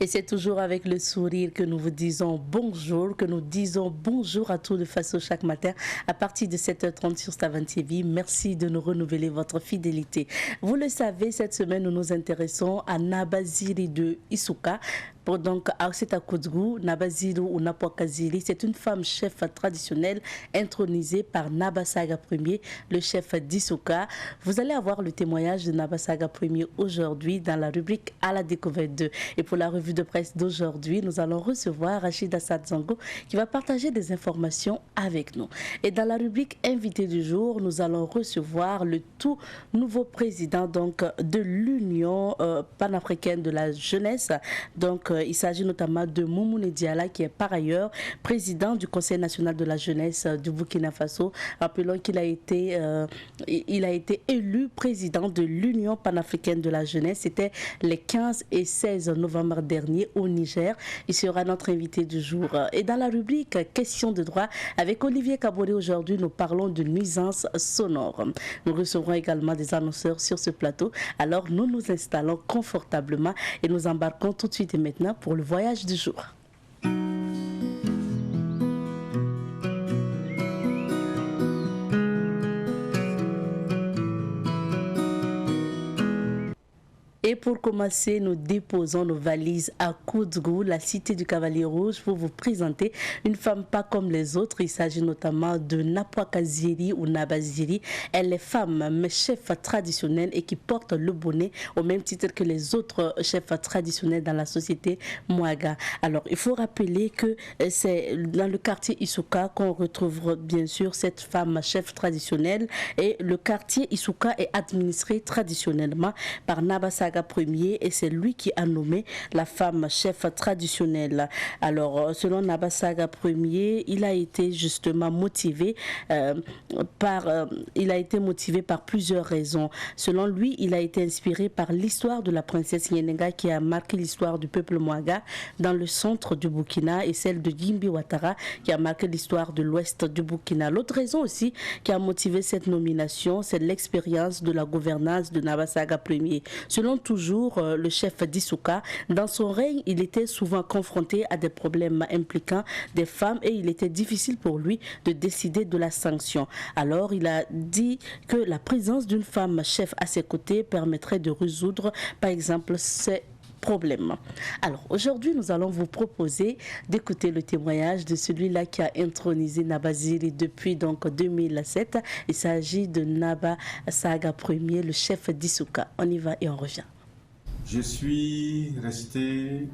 Et c'est toujours avec le sourire que nous vous disons bonjour, que nous disons bonjour à tous de façon chaque matin à partir de 7h30 sur Stavan TV. Merci de nous renouveler votre fidélité. Vous le savez, cette semaine, nous nous intéressons à Nabaziri de Isuka. Donc, Arseta Koudgou, Nabaziri ou Napwakaziri, c'est une femme chef traditionnelle intronisée par Nabasaga Ier, le chef d'Isuka. Vous allez avoir le témoignage de Nabasaga Ier aujourd'hui dans la rubrique À la découverte 2. Et pour la revue de presse d'aujourd'hui, nous allons recevoir Rachida Sadzango qui va partager des informations avec nous. Et dans la rubrique Invité du jour, nous allons recevoir le tout nouveau président de l'Union panafricaine de la jeunesse. Il s'agit notamment de Moumouni Diala qui est par ailleurs président du Conseil national de la jeunesse du Burkina Faso. Rappelons qu'il a été élu président de l'Union panafricaine de la jeunesse. C'était les 15 et 16 novembre dernier au Niger. Il sera notre invité du jour. Et dans la rubrique Questions de droit, avec Olivier Kabore, aujourd'hui, nous parlons de nuisances sonores. Nous recevrons également des annonceurs sur ce plateau. Alors, nous nous installons confortablement et nous embarquons tout de suite et maintenant pour le voyage du jour. Et pour commencer, nous déposons nos valises à Koudgou, la cité du Cavalier Rouge, pour vous présenter une femme pas comme les autres. Il s'agit notamment de Napwakaziri ou Nabaziri. Elle est femme, mais chef traditionnelle et qui porte le bonnet au même titre que les autres chefs traditionnels dans la société Mouaga. Alors, il faut rappeler que c'est dans le quartier Isuka qu'on retrouve bien sûr cette femme chef traditionnelle. Et le quartier Isuka est administré traditionnellement par Nabasaga Ier et c'est lui qui a nommé la femme chef traditionnelle. Alors, selon Nabasaga Ier, il a été justement motivé par plusieurs raisons. Selon lui, il a été inspiré par l'histoire de la princesse Yenenga qui a marqué l'histoire du peuple Mouaga dans le centre du Burkina et celle de Gimbi Ouattara qui a marqué l'histoire de l'ouest du Burkina. L'autre raison aussi qui a motivé cette nomination, c'est l'expérience de la gouvernance de Nabasaga Ier. Selon toujours le chef d'Isuka, dans son règne, il était souvent confronté à des problèmes impliquant des femmes et il était difficile pour lui de décider de la sanction. Alors, il a dit que la présence d'une femme chef à ses côtés permettrait de résoudre, par exemple, ces problèmes. Alors, aujourd'hui, nous allons vous proposer d'écouter le témoignage de celui-là qui a intronisé Nabaziri depuis 2007. Il s'agit de Nabasaga Ier, le chef d'Isuka. On y va et on revient. Je suis resté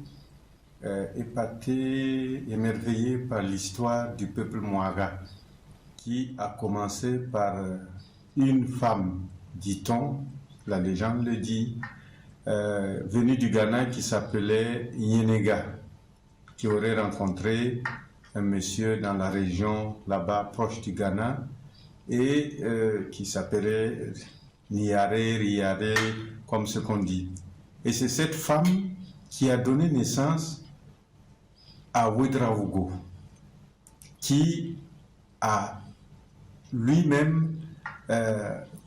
épaté, émerveillé par l'histoire du peuple Mouaga, qui a commencé par une femme, dit-on, la légende le dit, venue du Ghana qui s'appelait Yenega, qui aurait rencontré un monsieur dans la région là-bas proche du Ghana et qui s'appelait Niare, Riare, comme ce qu'on dit. Et c'est cette femme qui a donné naissance à Ouedraogo, qui a lui-même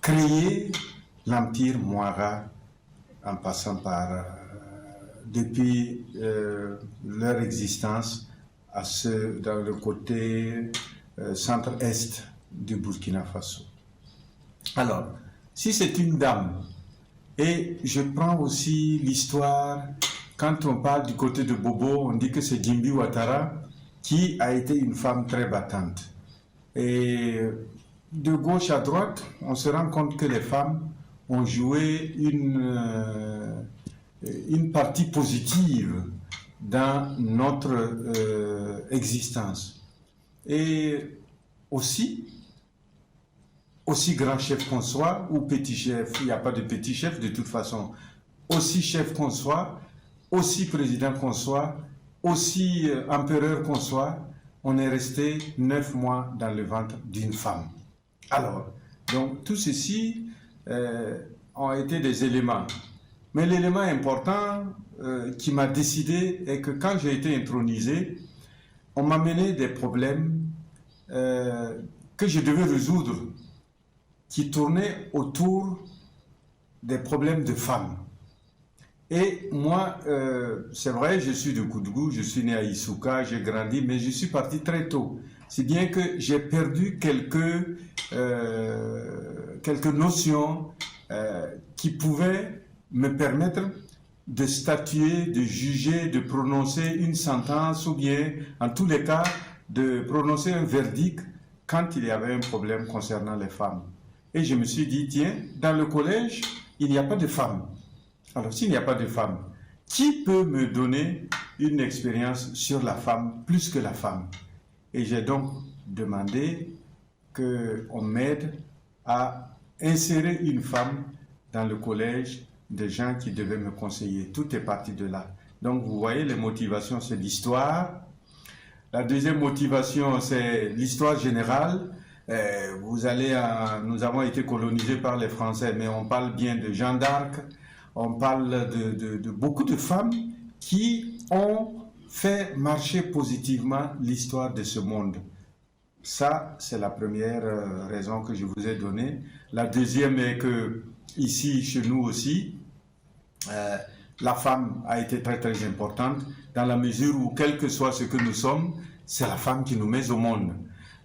créé l'empire Mouara en passant par, depuis leur existence, dans le côté centre-est du Burkina Faso. Alors, si c'est une dame, et je prends aussi l'histoire, quand on parle du côté de Bobo, on dit que c'est Gimbi Ouattara qui a été une femme très battante. Et de gauche à droite, on se rend compte que les femmes ont joué une partie positive dans notre existence. Et aussi grand chef qu'on soit, ou petit chef, il n'y a pas de petit chef de toute façon, aussi chef qu'on soit, aussi président qu'on soit, aussi empereur qu'on soit, on est resté 9 mois dans le ventre d'une femme. Alors, donc tout ceci ont été des éléments. Mais l'élément important qui m'a décidé est que quand j'ai été intronisé, on m'a mené des problèmes que je devais résoudre, qui tournaient autour des problèmes de femmes. Et moi, c'est vrai, je suis de Koudgou, je suis né à Issouka, j'ai grandi, mais je suis parti très tôt. C'est bien que j'ai perdu quelques notions qui pouvaient me permettre de statuer, de juger, de prononcer une sentence ou bien, en tous les cas, de prononcer un verdict quand il y avait un problème concernant les femmes. Et je me suis dit, tiens, dans le collège, il n'y a pas de femmes. Alors, s'il n'y a pas de femmes, qui peut me donner une expérience sur la femme plus que la femme? Et j'ai donc demandé qu'on m'aide à insérer une femme dans le collège des gens qui devaient me conseiller. Tout est parti de là. Donc, vous voyez, les motivations, c'est l'histoire. La deuxième motivation, c'est l'histoire générale. Nous avons été colonisés par les Français, mais on parle bien de Jeanne d'Arc, on parle de beaucoup de femmes qui ont fait marcher positivement l'histoire de ce monde. Ça, c'est la première raison que je vous ai donnée. La deuxième est que, ici, chez nous aussi, la femme a été très très importante dans la mesure où, quel que soit ce que nous sommes, c'est la femme qui nous met au monde.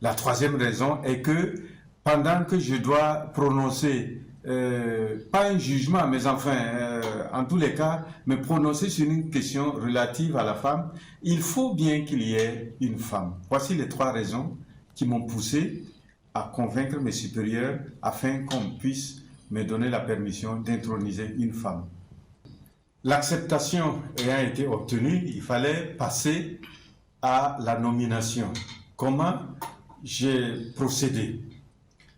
La troisième raison est que pendant que je dois prononcer, pas un jugement, mais enfin, en tous les cas, me prononcer sur une question relative à la femme, il faut bien qu'il y ait une femme. Voici les trois raisons qui m'ont poussé à convaincre mes supérieurs afin qu'on puisse me donner la permission d'introniser une femme. L'acceptation ayant été obtenue, il fallait passer à la nomination. Comment j'ai procédé?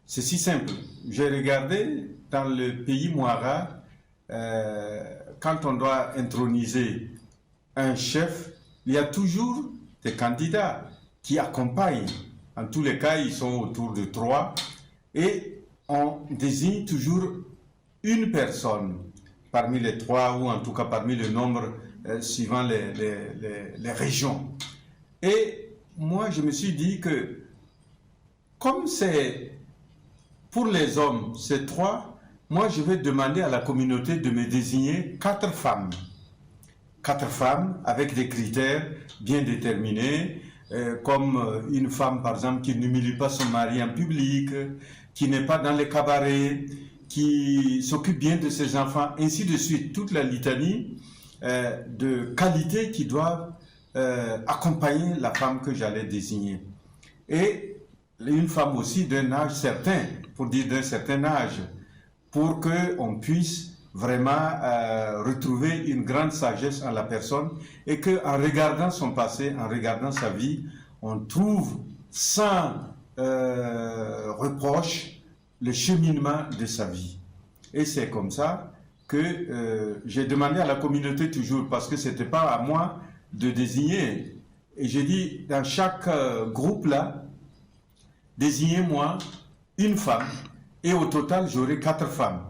C'est si simple. J'ai regardé dans le pays Mouara, quand on doit introniser un chef, il y a toujours des candidats qui accompagnent. En tous les cas, ils sont autour de 3 et on désigne toujours une personne parmi les 3 ou en tout cas parmi le nombre suivant les régions. Et moi, je me suis dit que comme c'est pour les hommes, c'est 3, moi je vais demander à la communauté de me désigner 4 femmes. 4 femmes avec des critères bien déterminés, comme une femme par exemple qui n'humilie pas son mari en public, qui n'est pas dans les cabarets, qui s'occupe bien de ses enfants, ainsi de suite. Toute la litanie de qualités qui doivent accompagner la femme que j'allais désigner. Et une femme aussi d'un âge certain, pour dire d'un certain âge, pour qu'on puisse vraiment retrouver une grande sagesse en la personne et qu'en regardant son passé, en regardant sa vie, on trouve sans reproche le cheminement de sa vie. Et c'est comme ça que j'ai demandé à la communauté toujours, parce que ce n'était pas à moi de désigner. Et j'ai dit, dans chaque groupe là, désignez-moi une femme, et au total, j'aurai 4 femmes.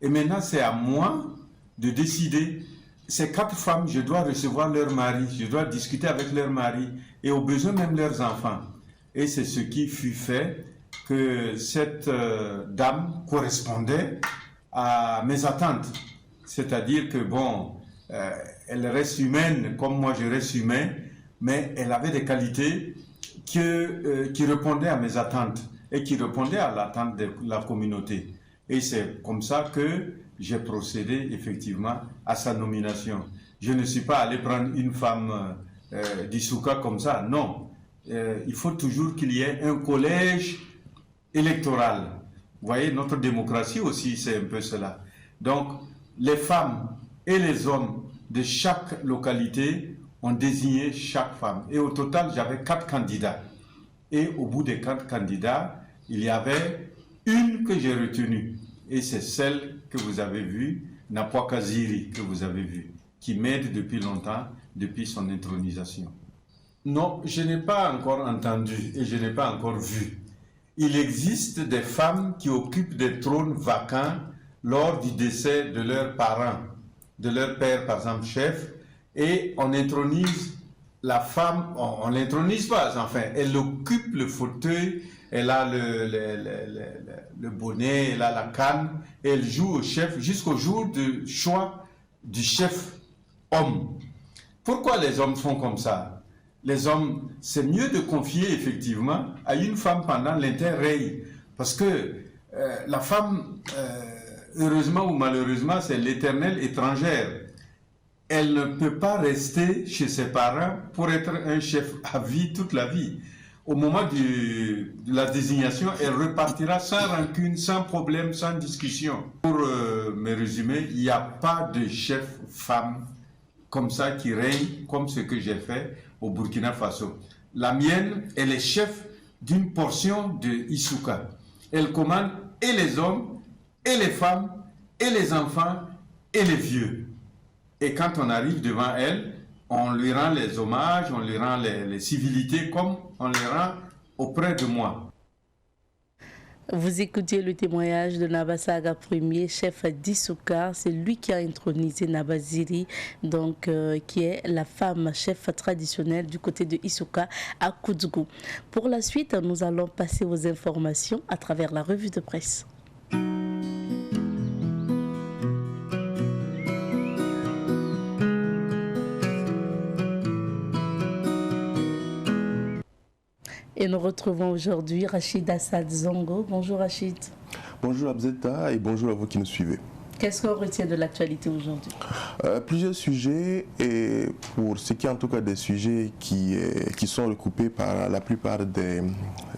Et maintenant, c'est à moi de décider. Ces 4 femmes, je dois recevoir leur mari, je dois discuter avec leur mari, et au besoin même leurs enfants. Et c'est ce qui fut fait, que cette dame correspondait à mes attentes. C'est-à-dire que, bon, elle reste humaine comme moi je reste humain, mais elle avait des qualités qui répondaient à mes attentes et qui répondaient à l'attente de la communauté. Et c'est comme ça que j'ai procédé effectivement à sa nomination. Je ne suis pas allé prendre une femme d'Issouka comme ça, non. Il faut toujours qu'il y ait un collège électoral. Vous voyez, notre démocratie aussi, c'est un peu cela. Donc, les femmes et les hommes de chaque localité ont désigné chaque femme. Et au total, j'avais 4 candidats. Et au bout des 4 candidats, il y avait une que j'ai retenue. Et c'est celle que vous avez vue, Napwa Kaziri, que vous avez vue, qui m'aide depuis longtemps, depuis son intronisation. Non, je n'ai pas encore entendu et je n'ai pas encore vu. Il existe des femmes qui occupent des trônes vacants lors du décès de leurs parents, de leur père par exemple chef, et on intronise la femme, on ne l'intronise pas, enfin, elle occupe le fauteuil, elle a le bonnet, elle a la canne, et elle joue au chef jusqu'au jour du choix du chef homme. Pourquoi les hommes font comme ça? Les hommes, c'est mieux de confier effectivement à une femme pendant l'interrègne. Parce que la femme, heureusement ou malheureusement, c'est l'éternelle étrangère. Elle ne peut pas rester chez ses parents pour être un chef à vie toute la vie. Au moment de la désignation, elle repartira sans rancune, sans problème, sans discussion. Pour me résumer, il n'y a pas de chef femme comme ça qui règne comme ce que j'ai fait au Burkina Faso. La mienne, elle est chef d'une portion de Issouka. Elle commande et les hommes, et les femmes, et les enfants, et les vieux. Et quand on arrive devant elle, on lui rend les hommages, on lui rend les civilités comme on les rend auprès de moi. Vous écoutiez le témoignage de Nabasaga Ier, chef d'Issouka. C'est lui qui a intronisé Nabaziri, donc qui est la femme chef traditionnelle du côté de Issouka à Koudzgou. Pour la suite, nous allons passer aux informations à travers la revue de presse. Et nous retrouvons aujourd'hui Rachid Assad Zongo. Bonjour Rachid. Bonjour Abzeta et bonjour à vous qui nous suivez. Qu'est-ce qu'on retient de l'actualité aujourd'hui? Plusieurs sujets, et pour ce qui est en tout cas des sujets qui sont recoupés par la plupart des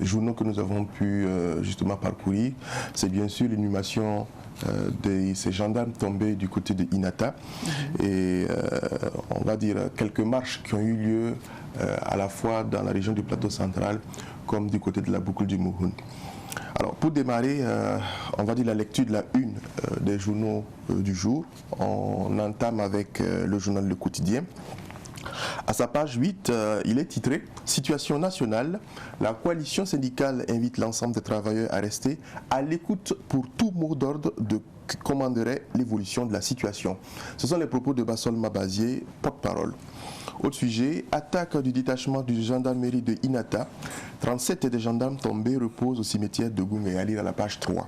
journaux que nous avons pu justement parcourir, c'est bien sûr l'inhumation de ces gendarmes tombés du côté de Inata et on va dire quelques marches qui ont eu lieu à la fois dans la région du plateau central comme du côté de la boucle du Mouhoun. Alors pour démarrer, on va dire la lecture de la une des journaux du jour. On entame avec le journal Le Quotidien. À sa page 8, il est titré « Situation nationale, la coalition syndicale invite l'ensemble des travailleurs à rester à l'écoute pour tout mot d'ordre de commanderait l'évolution de la situation ». Ce sont les propos de Bassol Mabazier, porte-parole. Autre sujet, attaque du détachement du gendarmerie de Inata. 37 des gendarmes tombés reposent au cimetière de Goumé, à lire à la page 3.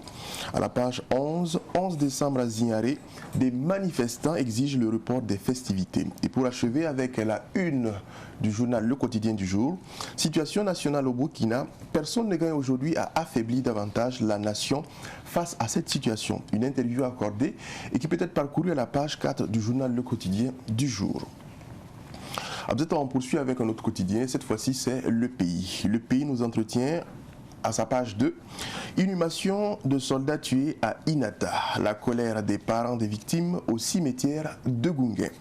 À la page 11 décembre à Zignaré, des manifestants exigent le report des festivités. Et pour achever avec la une du journal Le Quotidien du jour, situation nationale au Burkina, personne ne gagne aujourd'hui à affaiblir davantage la nation face à cette situation. Une interview accordée et qui peut être parcourue à la page 4 du journal Le Quotidien du jour. On poursuit avec un autre quotidien, cette fois-ci c'est Le Pays. Le Pays nous entretient à sa page 2, inhumation de soldats tués à Inata, la colère des parents des victimes au cimetière de Gounguin.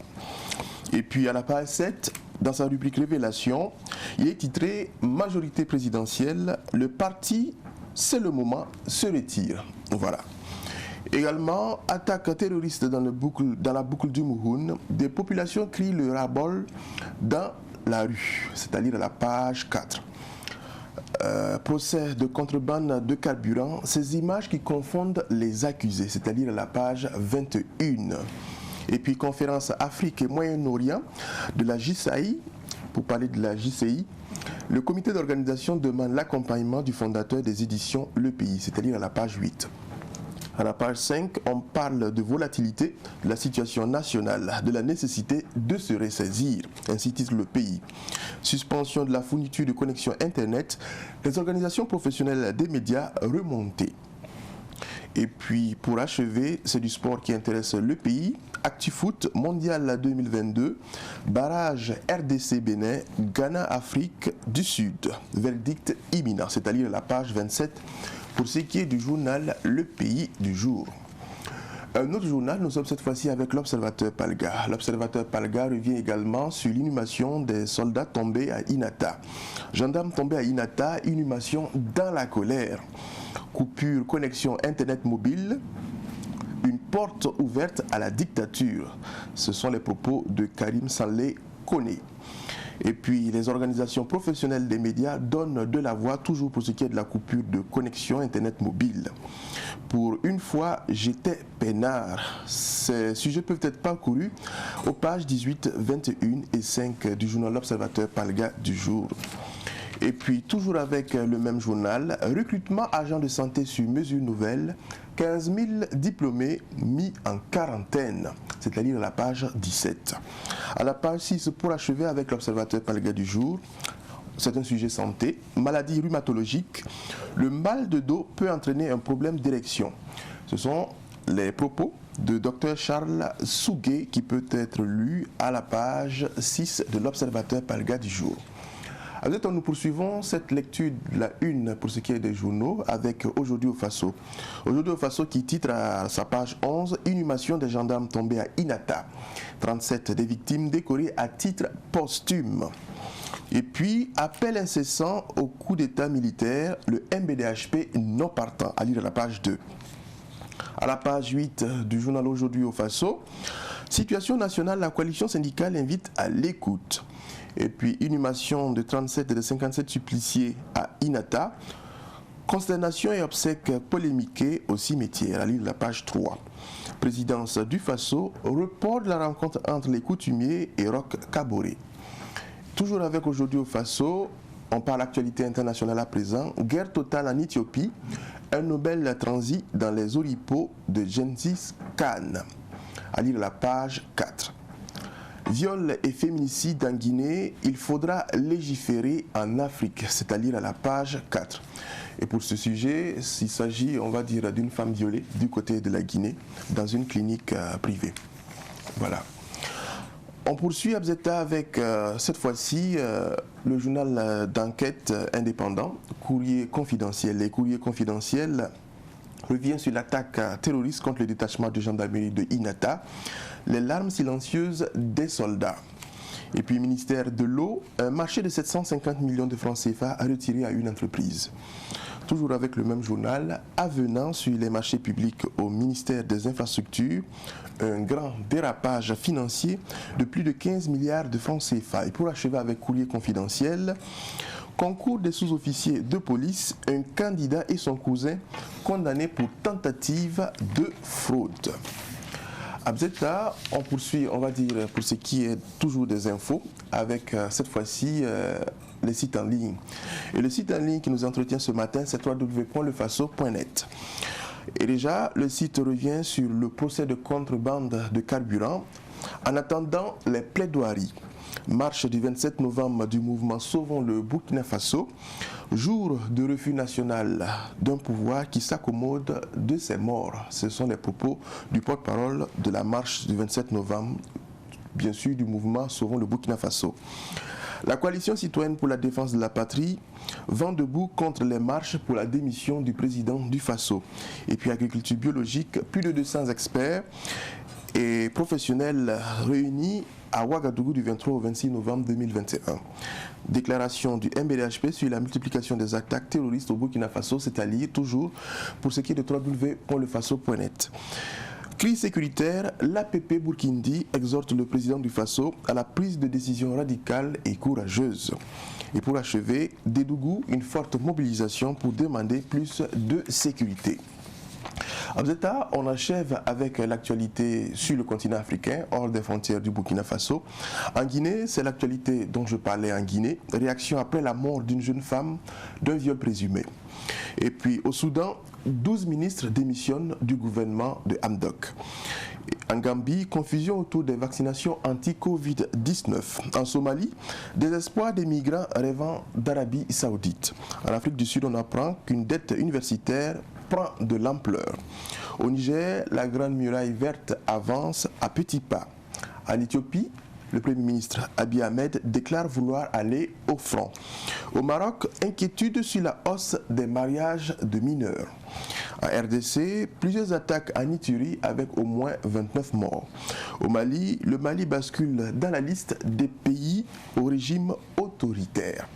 Et puis à la page 7, dans sa rubrique Révélation, il est titré Majorité présidentielle, le parti c'est le moment se retire. Voilà. Également, attaque terroriste dans la boucle du Mouhoun, des populations crient le ras-bol dans la rue, c'est-à-dire à la page 4. Procès de contrebande de carburant, ces images qui confondent les accusés, c'est-à-dire à la page 21. Et puis conférence Afrique et Moyen-Orient de la JCI, pour parler de la JCI, le comité d'organisation demande l'accompagnement du fondateur des éditions Le Pays, c'est-à-dire à la page 8. À la page 5, on parle de volatilité, de la situation nationale, de la nécessité de se ressaisir, ainsi titre Le Pays. Suspension de la fourniture de connexion Internet, les organisations professionnelles des médias remontées. Et puis, pour achever, c'est du sport qui intéresse Le Pays. ActuFoot Mondial 2022, barrage RDC Bénin, Ghana Afrique du Sud. Verdict imminent, c'est-à-dire la page 27. Pour ce qui est du journal Le Pays du jour. Un autre journal, nous sommes cette fois-ci avec l'Observateur Palga. L'Observateur Palga revient également sur l'inhumation des soldats tombés à Inata. Gendarmes tombés à Inata, inhumation dans la colère. Coupure connexion Internet mobile, une porte ouverte à la dictature. Ce sont les propos de Karim Saleh Koné. Et puis, les organisations professionnelles des médias donnent de la voix toujours pour ce qui est de la coupure de connexion Internet mobile. Pour une fois, j'étais peinard. Ces sujets peuvent être parcourus aux pages 18, 21 et 5 du journal L'Observateur Palga du jour. Et puis, toujours avec le même journal, recrutement agent de santé sur mesure nouvelle, 15 000 diplômés mis en quarantaine. C'est à lire à la page 17. À la page 6, pour achever avec l'observateur Palga du jour, c'est un sujet santé. Maladie rhumatologique. Le mal de dos peut entraîner un problème d'érection. Ce sont les propos de Dr Charles Souguet qui peut être lu à la page 6 de l'observateur Palga du jour. Nous poursuivons cette lecture de la une pour ce qui est des journaux avec Aujourd'hui au Faso. Aujourd'hui au Faso qui titre à sa page 11 « Inhumation des gendarmes tombés à Inata ». 37 des victimes décorées à titre posthume. Et puis, appel incessant au coup d'état militaire, le MBDHP non partant, à lire à la page 2. À la page 8 du journal Aujourd'hui au Faso, situation nationale, la coalition syndicale invite à l'écoute. Et puis, inhumation de 37 et de 57 suppliciés à Inata. Consternation et obsèques polémiquées au cimetière, à lire la page 3. Présidence du Faso, report de la rencontre entre les coutumiers et Roch Kaboré. Toujours avec Aujourd'hui au Faso, on parle d'actualité internationale à présent. Guerre totale en Éthiopie, un Nobel transit dans les oripeaux de Gengis Khan. À lire la page 4. Viol et féminicide en Guinée, il faudra légiférer en Afrique, c'est-à-dire à la page 4. Et pour ce sujet, il s'agit, on va dire, d'une femme violée du côté de la Guinée, dans une clinique privée. Voilà. On poursuit Abzeta avec, cette fois-ci, le journal d'enquête indépendant, Courrier confidentiel. Les Courriers confidentiels revient sur l'attaque terroriste contre le détachement de gendarmerie de Inata, les larmes silencieuses des soldats. Et puis, ministère de l'eau, un marché de 750 millions de francs CFA a retiré à une entreprise. Toujours avec le même journal, avenant sur les marchés publics au ministère des Infrastructures, un grand dérapage financier de plus de 15 milliards de francs CFA. Et pour achever avec Courrier confidentiel, concours des sous-officiers de police, un candidat et son cousin condamnés pour tentative de fraude. Abzeta, on poursuit, on va dire, pour ce qui est toujours des infos, avec cette fois-ci les sites en ligne. Et le site en ligne qui nous entretient ce matin, c'est www.lefaso.net. Et déjà, le site revient sur le procès de contrebande de carburant en attendant les plaidoiries. Marche du 27 novembre du mouvement Sauvons le Burkina Faso, jour de refus national d'un pouvoir qui s'accommode de ses morts. Ce sont les propos du porte-parole de la marche du 27 novembre, bien sûr du mouvement Sauvons le Burkina Faso. La coalition citoyenne pour la défense de la patrie vent debout contre les marches pour la démission du président du Faso. Et puis agriculture biologique, plus de 200 experts et professionnels réunis à Ouagadougou du 23 au 26 novembre 2021. Déclaration du MBDHP sur la multiplication des attaques terroristes au Burkina Faso, c'est à lire toujours pour ce qui est de www.lefaso.net. Crise sécuritaire, l'APP Burkindi exhorte le président du Faso à la prise de décisions radicales et courageuses. Et pour achever, Dédougou, une forte mobilisation pour demander plus de sécurité. Abzeta, on achève avec l'actualité sur le continent africain, hors des frontières du Burkina Faso. En Guinée, c'est l'actualité dont je parlais en Guinée. Réaction après la mort d'une jeune femme d'un viol présumé. Et puis au Soudan, 12 ministres démissionnent du gouvernement de Hamdok. En Gambie, confusion autour des vaccinations anti-Covid-19. En Somalie, désespoir des migrants rêvant d'Arabie Saoudite. En Afrique du Sud, on apprend qu'une dette universitaire prend de l'ampleur. Au Niger, la Grande Muraille verte avance à petits pas. En Éthiopie, le Premier ministre Abiy Ahmed déclare vouloir aller au front. Au Maroc, inquiétude sur la hausse des mariages de mineurs. En RDC, plusieurs attaques en Ituri avec au moins 29 morts. Au Mali, le Mali bascule dans la liste des pays au régime autoritaire.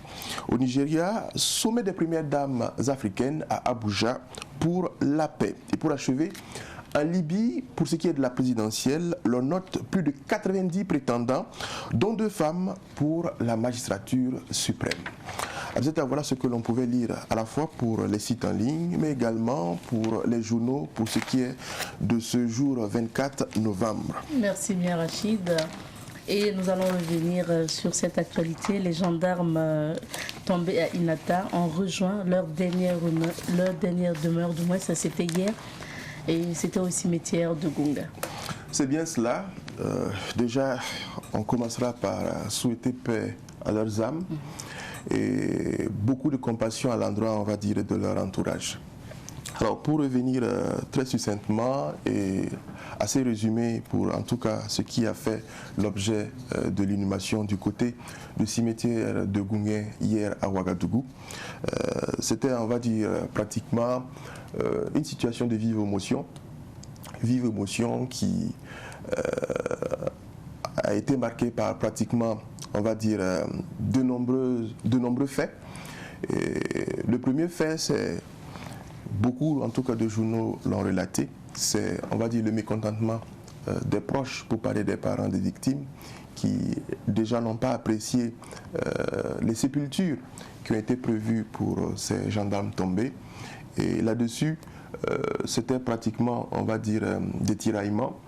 Au Nigeria, sommet des premières dames africaines à Abuja pour la paix. Et pour achever, en Libye, pour ce qui est de la présidentielle, l'on note plus de 90 prétendants, dont 2 femmes pour la magistrature suprême. Voilà ce que l'on pouvait lire à la fois pour les sites en ligne, mais également pour les journaux, pour ce qui est de ce jour 24 novembre. Merci bien Rachid. Et nous allons revenir sur cette actualité. Les gendarmes tombés à Inata ont rejoint leur dernière demeure, du moins ça c'était hier. et c'était au cimetière de Gunga. C'est bien cela. Déjà, on commencera par souhaiter paix à leurs âmes et beaucoup de compassion à l'endroit, on va dire, de leur entourage. Alors, pour revenir très succinctement et assez résumé pour en tout cas ce qui a fait l'objet de l'inhumation du côté du cimetière de Gunga hier à Ouagadougou, c'était, on va dire, pratiquement une situation de vive émotion qui a été marquée par pratiquement, on va dire, de nombreux faits. Et le premier fait, c'est beaucoup, en tout cas, de journaux l'ont relaté, c'est, on va dire, le mécontentement des proches, pour parler des parents des victimes, qui déjà n'ont pas apprécié les sépultures qui ont été prévues pour ces gendarmes tombés. Et là-dessus, c'était pratiquement, on va dire, des tiraillements,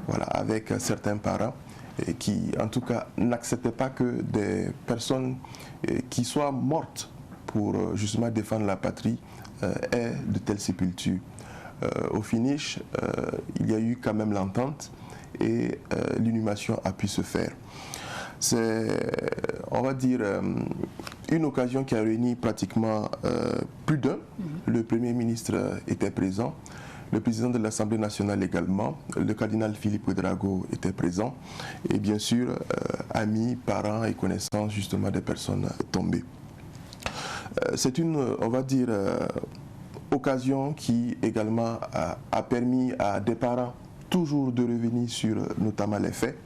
voilà, avec certains parents et qui, en tout cas, n'acceptaient pas que des personnes qui soient mortes pour justement défendre la patrie aient de telles sépultures. Au finish, il y a eu quand même l'entente et l'inhumation a pu se faire. C'est, on va dire, une occasion qui a réuni pratiquement plus d'un. Le Premier ministre était présent, le président de l'Assemblée nationale également, le cardinal Philippe Ouedraogo était présent, et bien sûr, amis, parents et connaissances justement des personnes tombées. C'est une, on va dire, occasion qui également a permis à des parents toujours de revenir sur notamment les faits.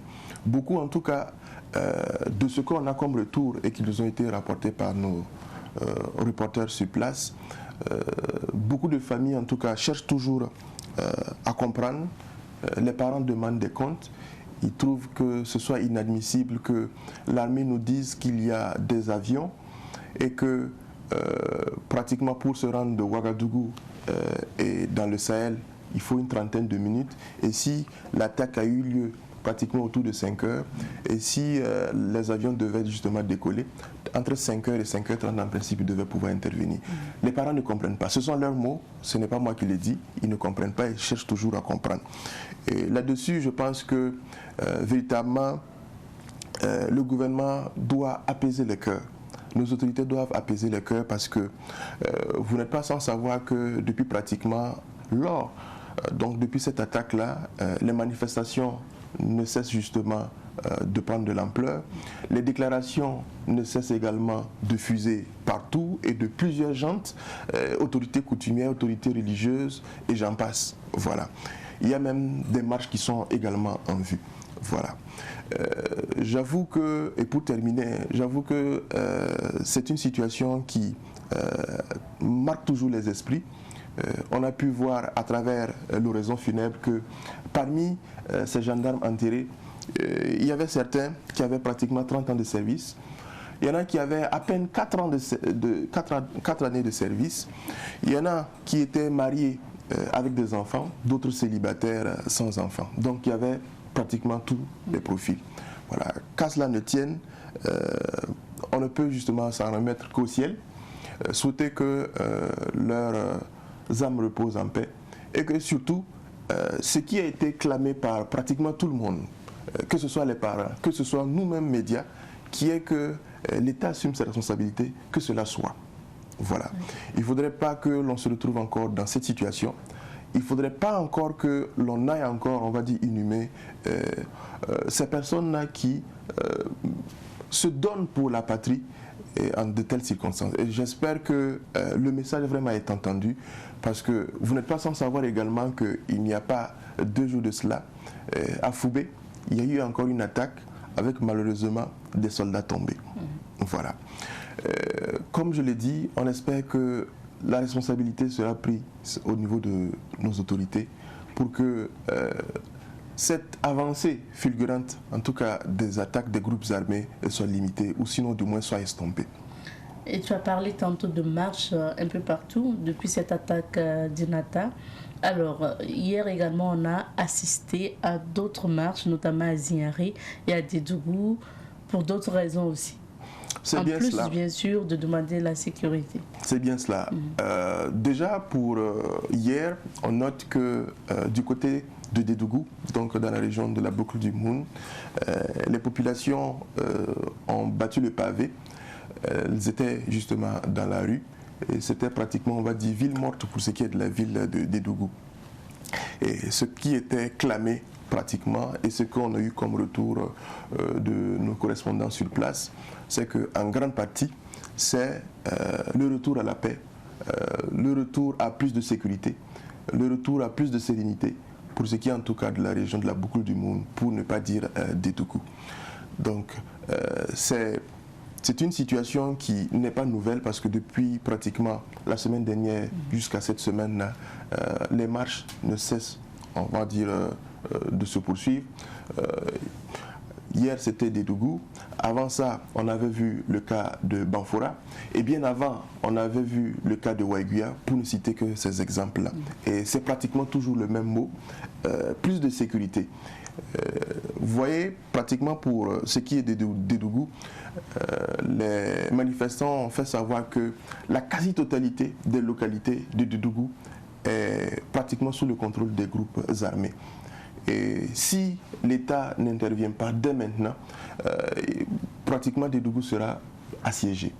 Beaucoup en tout cas de ce qu'on a comme retour et qui nous ont été rapportés par nos reporters sur place, beaucoup de familles en tout cas cherchent toujours à comprendre. Les parents demandent des comptes. Ils trouvent que ce soit inadmissible que l'armée nous dise qu'il y a des avions et que pratiquement pour se rendre de Ouagadougou et dans le Sahel, il faut une trentaine de minutes. Et si l'attaque a eu lieu pratiquement autour de 5 heures, et si les avions devaient justement décoller, entre 5 heures et 5h30, en principe, ils devaient pouvoir intervenir. Les parents ne comprennent pas. Ce sont leurs mots, ce n'est pas moi qui les dis. Ils ne comprennent pas, ils cherchent toujours à comprendre. Et là-dessus, je pense que véritablement, le gouvernement doit apaiser les cœurs. Nos autorités doivent apaiser les cœurs parce que vous n'êtes pas sans savoir que depuis pratiquement donc depuis cette attaque-là, les manifestations ne cessent justement de prendre de l'ampleur. Les déclarations ne cessent également de fuser partout et de plusieurs jantes, autorités coutumières, autorités religieuses et j'en passe. Voilà. Il y a même des marches qui sont également en vue. Voilà. J'avoue que, et pour terminer, j'avoue que c'est une situation qui marque toujours les esprits. On a pu voir à travers l'oraison funèbre que parmi ces gendarmes enterrés, il y avait certains qui avaient pratiquement 30 ans de service. Il y en a qui avaient à peine 4 années de service. Il y en a qui étaient mariés avec des enfants, d'autres célibataires sans enfants. Donc il y avait pratiquement tous les profils. Voilà. Qu'à cela ne tienne, on ne peut justement s'en remettre qu'au ciel, souhaiter que leurs âmes reposent en paix et que surtout, ce qui a été clamé par pratiquement tout le monde, que ce soit les parents, que ce soit nous-mêmes médias, qui est que l'État assume ses responsabilités, que cela soit. Voilà. Il ne faudrait pas que l'on se retrouve encore dans cette situation. Il ne faudrait pas encore que l'on aille encore, on va dire, inhumer ces personnes-là qui se donnent pour la patrie en de telles circonstances. Et j'espère que le message vraiment est entendu parce que vous n'êtes pas sans savoir également qu'il n'y a pas 2 jours de cela, à Foubé, il y a eu encore une attaque avec malheureusement des soldats tombés. Voilà. Comme je l'ai dit, on espère que la responsabilité sera prise au niveau de nos autorités pour que cette avancée fulgurante, en tout cas des attaques des groupes armés, soit limitée ou sinon du moins soit estompée. Et tu as parlé tantôt de marches un peu partout depuis cette attaque d'Inata. Alors, hier également, on a assisté à d'autres marches, notamment à Zignari et à Dédougou, pour d'autres raisons aussi. C'est bien plus, cela. bien sûr, de demander la sécurité. C'est bien cela. Déjà, pour hier, on note que du côté de Dédougou, donc dans la région de la boucle du Moun, les populations ont battu le pavé. Elles étaient justement dans la rue. Et c'était pratiquement, on va dire, ville morte pour ce qui est de la ville de Dédougou. Et ce qui était clamé pratiquement, et ce qu'on a eu comme retour de nos correspondants sur place, c'est qu'en grande partie, c'est le retour à la paix, le retour à plus de sécurité, le retour à plus de sérénité, pour ce qui est en tout cas de la région de la boucle du Moun, pour ne pas dire Dédougou. Donc, c'est une situation qui n'est pas nouvelle parce que depuis pratiquement la semaine dernière jusqu'à cette semaine, les marches ne cessent, on va dire, de se poursuivre. Hier, c'était Dédougou. Avant ça, on avait vu le cas de Banfora. Et bien avant, on avait vu le cas de Waiguia, pour ne citer que ces exemples-là. Et c'est pratiquement toujours le même mot, plus de sécurité. Vous voyez, pratiquement pour ce qui est de Dédougou, les manifestants ont fait savoir que la quasi-totalité des localités de Dédougou est pratiquement sous le contrôle des groupes armés. Et si l'État n'intervient pas dès maintenant, pratiquement Dédougou sera assiégé.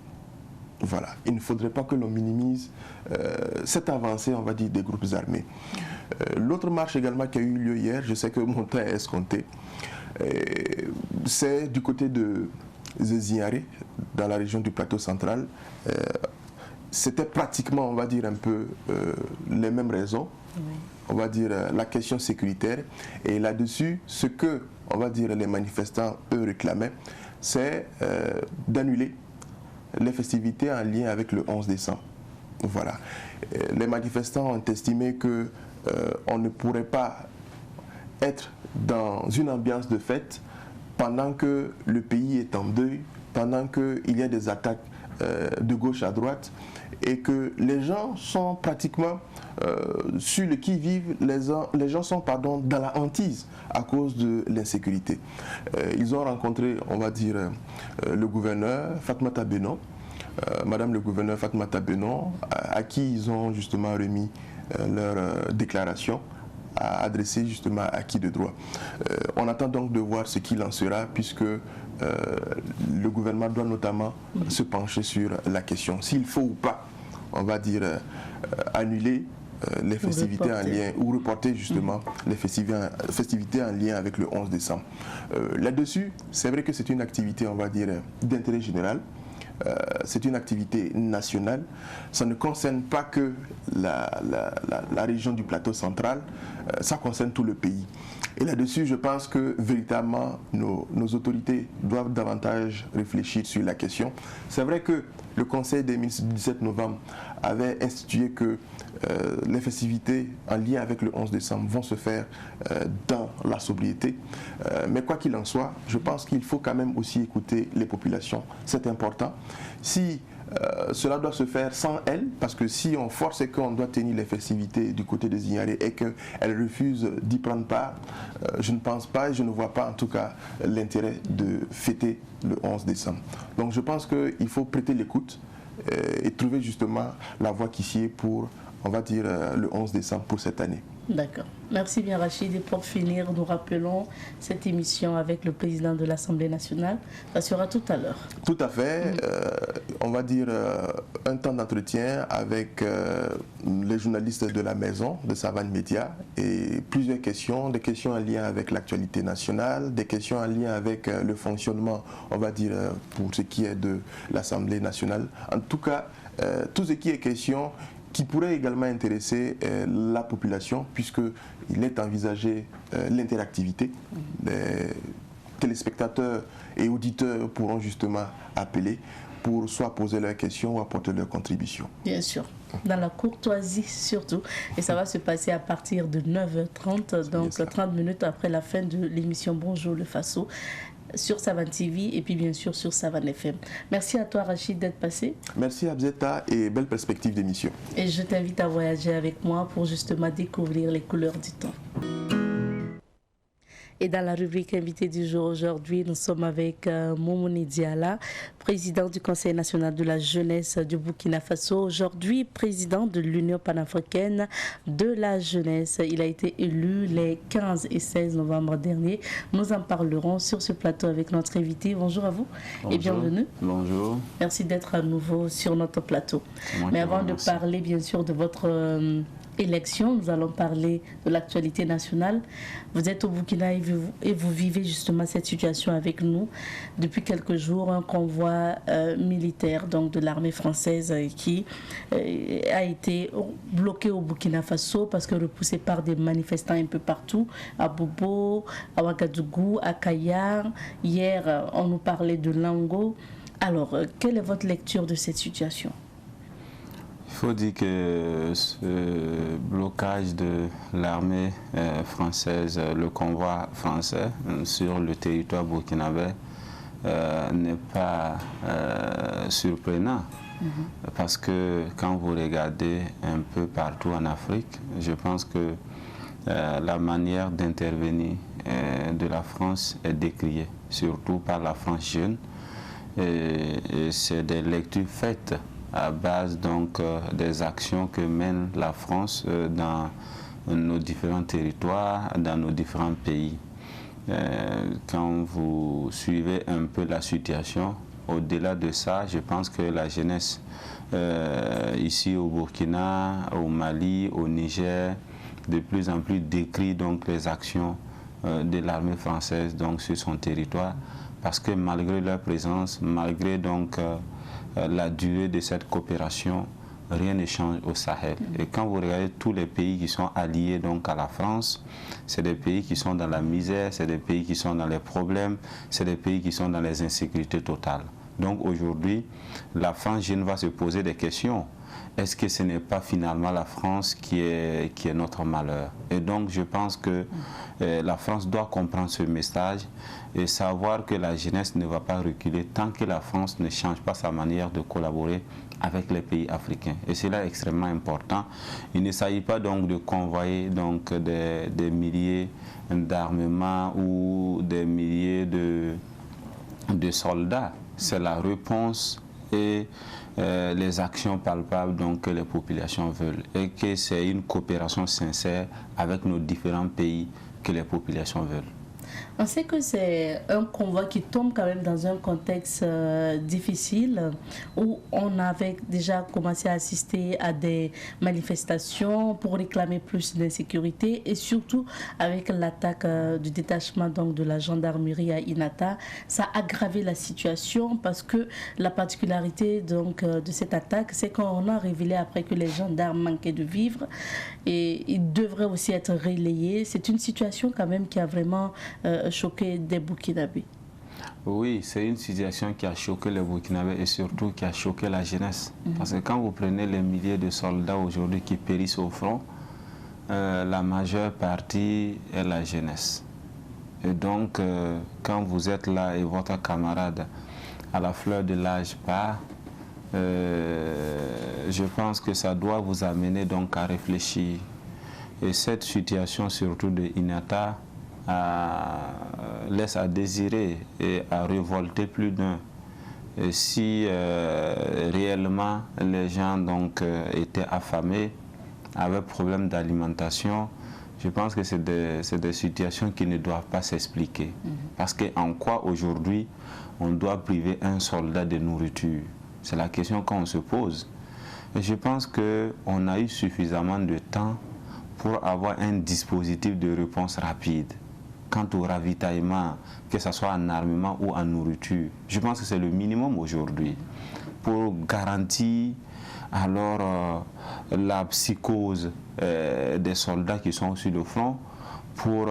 Voilà. Il ne faudrait pas que l'on minimise cette avancée, on va dire, des groupes armés. L'autre marche également qui a eu lieu hier, je sais que mon temps est escompté, c'est du côté de Zéziaré, dans la région du plateau central. C'était pratiquement, on va dire, un peu les mêmes raisons. Oui. On va dire la question sécuritaire. Et là-dessus, ce que, on va dire, les manifestants, eux, réclamaient, c'est d'annuler les festivités en lien avec le 11 décembre. Voilà. Les manifestants ont estimé que on ne pourrait pas être dans une ambiance de fête pendant que le pays est en deuil, pendant qu'il y a des attaques de gauche à droite et que les gens sont pratiquement sur le qui-vive, les gens sont dans la hantise à cause de l'insécurité. Ils ont rencontré, on va dire, le gouverneur Fatmata Benon, Madame le gouverneur Fatmata Benon, à qui ils ont justement remis leur déclaration adressée justement à qui de droit. On attend donc de voir ce qu'il en sera puisque le gouvernement doit notamment se pencher sur la question. S'il faut ou pas, on va dire, annuler les festivités en lien, ou reporter justement les festivités en lien avec le 11 décembre. Là-dessus, c'est vrai que c'est une activité, on va dire, d'intérêt général. C'est une activité nationale. Ça ne concerne pas que la région du plateau central, ça concerne tout le pays. Et là-dessus, je pense que véritablement, nos autorités doivent davantage réfléchir sur la question. C'est vrai que le Conseil des ministres du 17 novembre avait institué que les festivités en lien avec le 11 décembre vont se faire dans la sobriété. Mais quoi qu'il en soit, je pense qu'il faut quand même aussi écouter les populations. C'est important. Si cela doit se faire sans elles, parce que si on force et qu'on doit tenir les festivités du côté des Ignorés et qu'elles refusent d'y prendre part, je ne pense pas et je ne vois pas en tout cas l'intérêt de fêter le 11 décembre. Donc je pense qu'il faut prêter l'écoute et trouver justement la voie qui sied pour, on va dire, le 11 décembre pour cette année. D'accord. Merci bien Rachid. Et pour finir, nous rappelons cette émission avec le président de l'Assemblée nationale. Ça sera tout à l'heure. Tout à fait. On va dire un temps d'entretien avec les journalistes de la maison de Savane Média et plusieurs questions, des questions en lien avec l'actualité nationale, des questions en lien avec le fonctionnement, on va dire, pour ce qui est de l'Assemblée nationale. En tout cas, tout ce qui est question qui pourrait également intéresser la population puisqu'il est envisagé l'interactivité. Les téléspectateurs et auditeurs pourront justement appeler pour soit poser leurs questions ou apporter leurs contributions. Bien sûr, dans la courtoisie surtout. Et ça va se passer à partir de 9h30, donc 30 minutes après la fin de l'émission Bonjour le Faso, sur Savane TV et puis bien sûr sur Savane FM. Merci à toi Rachid d'être passé. Merci Abzeta et belle perspective d'émission. Et je t'invite à voyager avec moi pour justement découvrir les couleurs du temps. Et dans la rubrique invité du jour aujourd'hui, nous sommes avec Moumouni Diala, président du Conseil national de la jeunesse du Burkina Faso, aujourd'hui président de l'Union panafricaine de la jeunesse. Il a été élu les 15 et 16 novembre dernier. Nous en parlerons sur ce plateau avec notre invité. Bonjour à vous. Bonjour. Et bienvenue. Bonjour. Merci d'être à nouveau sur notre plateau. Mais avant de parler bien sûr de votre élection, nous allons parler de l'actualité nationale. Vous êtes au Burkina et vous vivez justement cette situation avec nous. Depuis quelques jours, un convoi militaire donc de l'armée française qui a été bloqué au Burkina Faso parce que repoussé par des manifestants un peu partout, à Bobo, à Ouagadougou, à Kayar. Hier, on nous parlait de Lango. Alors, quelle est votre lecture de cette situation ? Il faut dire que ce blocage de l'armée française, le convoi français sur le territoire burkinabé n'est pas surprenant. Parce que quand vous regardez un peu partout en Afrique, je pense que la manière d'intervenir de la France est décriée, surtout par la France jeune. Et c'est des lectures faites à base donc des actions que mène la France dans nos différents territoires, dans nos différents pays. Quand vous suivez un peu la situation, au-delà de ça, je pense que la jeunesse ici au Burkina, au Mali, au Niger, de plus en plus décrit donc les actions de l'armée française donc sur son territoire, parce que malgré leur présence, malgré donc la durée de cette coopération, rien ne change au Sahel. Et quand vous regardez tous les pays qui sont alliés donc à la France, c'est des pays qui sont dans la misère, c'est des pays qui sont dans les problèmes, c'est des pays qui sont dans les insécurités totales. Donc aujourd'hui, la France jeune va se poser des questions. Est-ce que ce n'est pas finalement la France qui est notre malheur? Et donc je pense que la France doit comprendre ce message et savoir que la jeunesse ne va pas reculer tant que la France ne change pas sa manière de collaborer avec les pays africains. Et c'est là extrêmement important. Il ne s'agit pas donc de convoyer donc des milliers d'armements ou des milliers de soldats. C'est la réponse et les actions palpables donc, que les populations veulent, et que c'est une coopération sincère avec nos différents pays que les populations veulent. On sait que c'est un convoi qui tombe quand même dans un contexte difficile où on avait déjà commencé à assister à des manifestations pour réclamer plus d'insécurité et surtout avec l'attaque du détachement donc, de la gendarmerie à Inata. Ça a aggravé la situation parce que la particularité donc, de cette attaque, c'est qu'on a révélé après que les gendarmes manquaient de vivres et ils devraient aussi être relayés. C'est une situation quand même qui a vraiment choqué des Burkinabés. Oui, c'est une situation qui a choqué les Burkinabés et surtout qui a choqué la jeunesse. Parce que quand vous prenez les milliers de soldats aujourd'hui qui périssent au front, la majeure partie est la jeunesse. Et donc, quand vous êtes là et votre camarade à la fleur de l'âge part, je pense que ça doit vous amener donc à réfléchir. Et cette situation, surtout de Inata, laisse à désirer et à révolter plus d'un. Et si réellement les gens donc, étaient affamés, avaient problème d'alimentation, je pense que c'est des situations qui ne doivent pas s'expliquer. Parce qu'en quoi aujourd'hui on doit priver un soldat de nourriture? C'est la question qu'on se pose. Et je pense qu'on a eu suffisamment de temps pour avoir un dispositif de réponse rapide. Quant au ravitaillement, que ce soit en armement ou en nourriture, je pense que c'est le minimum aujourd'hui pour garantir alors la psychose des soldats qui sont sur le front, pour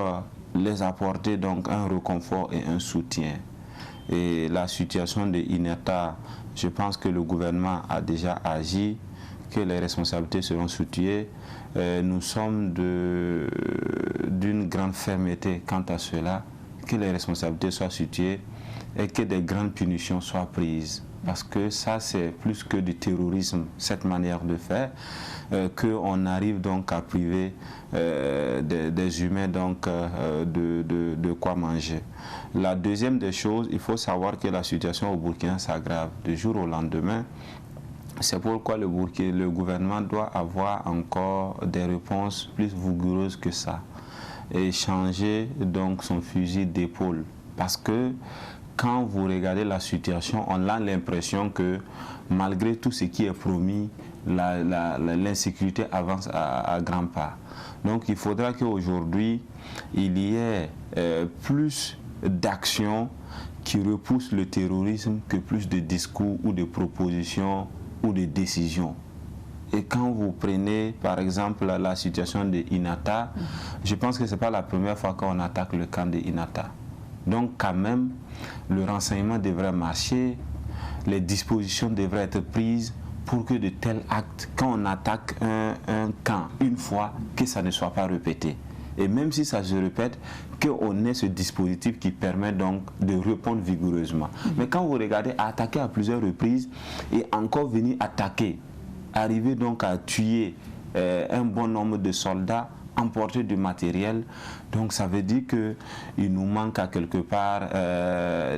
les apporter donc un réconfort et un soutien. Et la situation de Inata, je pense que le gouvernement a déjà agi, que les responsabilités seront situées. Nous sommes d'une grande fermeté quant à cela, que les responsabilités soient situées et que des grandes punitions soient prises. parce que ça c'est plus que du terrorisme, cette manière de faire, qu'on arrive donc à priver des humains donc, de quoi manger. La deuxième des choses, il faut savoir que la situation au Burkina s'aggrave du jour au lendemain. C'est pourquoi le gouvernement doit avoir encore des réponses plus vigoureuses que ça et changer donc son fusil d'épaule. Parce que quand vous regardez la situation, on a l'impression que malgré tout ce qui est promis, l'insécurité avance à grands pas. Donc il faudra qu'aujourd'hui, il y ait plus d'actions qui repoussent le terrorisme que plus de discours ou de propositions ou de décisions. Et quand vous prenez par exemple la situation de Inata, je pense que ce n'est pas la première fois qu'on attaque le camp de Inata. Donc quand même, le renseignement devrait marcher, les dispositions devraient être prises pour que de tels actes, quand on attaque un camp une fois, que ça ne soit pas répété. Et même si ça se répète, qu'on ait ce dispositif qui permet donc de répondre vigoureusement. Mais quand vous regardez attaquer à plusieurs reprises et encore venir attaquer, arriver donc à tuer un bon nombre de soldats, emporter du matériel, donc ça veut dire qu'il nous manque à quelque part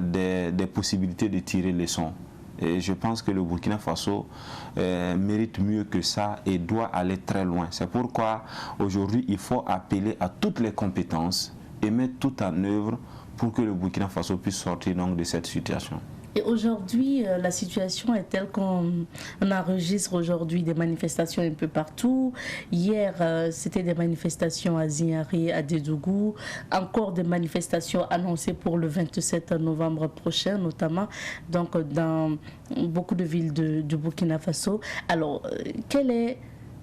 des possibilités de tirer les leçons. Et je pense que le Burkina Faso mérite mieux que ça et doit aller très loin. C'est pourquoi aujourd'hui il faut appeler à toutes les compétences et mettre tout en œuvre pour que le Burkina Faso puisse sortir donc de cette situation. Et aujourd'hui, la situation est telle qu'on enregistre aujourd'hui des manifestations un peu partout. Hier, c'était des manifestations à Zinari, à Dédougou. Encore des manifestations annoncées pour le 27 novembre prochain, notamment donc, dans beaucoup de villes du Burkina Faso. Alors, quelle est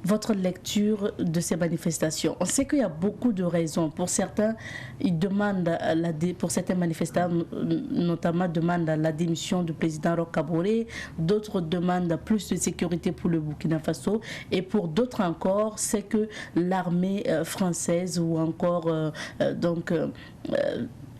votre lecture de ces manifestations? On sait qu'il y a beaucoup de raisons. Pour certains, ils demandent pour certains manifestants, notamment demandent la démission du président Roch Kaboré. D'autres demandent plus de sécurité pour le Burkina Faso. Et pour d'autres encore, c'est que l'armée française ou encore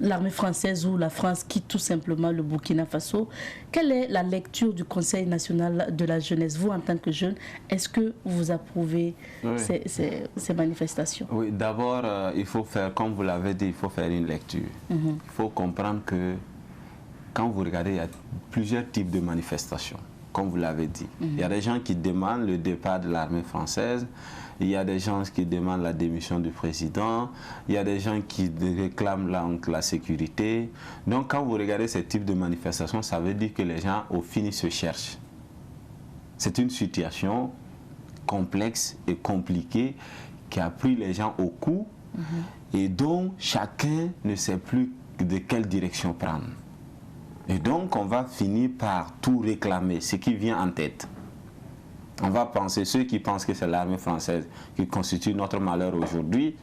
l'armée française ou la France quitte tout simplement le Burkina Faso. Quelle est la lecture du Conseil national de la jeunesse? Vous, en tant que jeune, est-ce que vous approuvez ces manifestations? Oui, d'abord, il faut faire, comme vous l'avez dit, il faut faire une lecture. Il faut comprendre que quand vous regardez, il y a plusieurs types de manifestations, comme vous l'avez dit. Il y a des gens qui demandent le départ de l'armée française. Il y a des gens qui demandent la démission du président, il y a des gens qui réclament la sécurité. Donc quand vous regardez ce type de manifestation, ça veut dire que les gens au fini se cherchent. C'est une situation complexe et compliquée qui a pris les gens au cou et dont chacun ne sait plus de quelle direction prendre. Et donc on va finir par tout réclamer, ce qui vient en tête. On va penser, ceux qui pensent que c'est l'armée française qui constitue notre malheur aujourd'hui,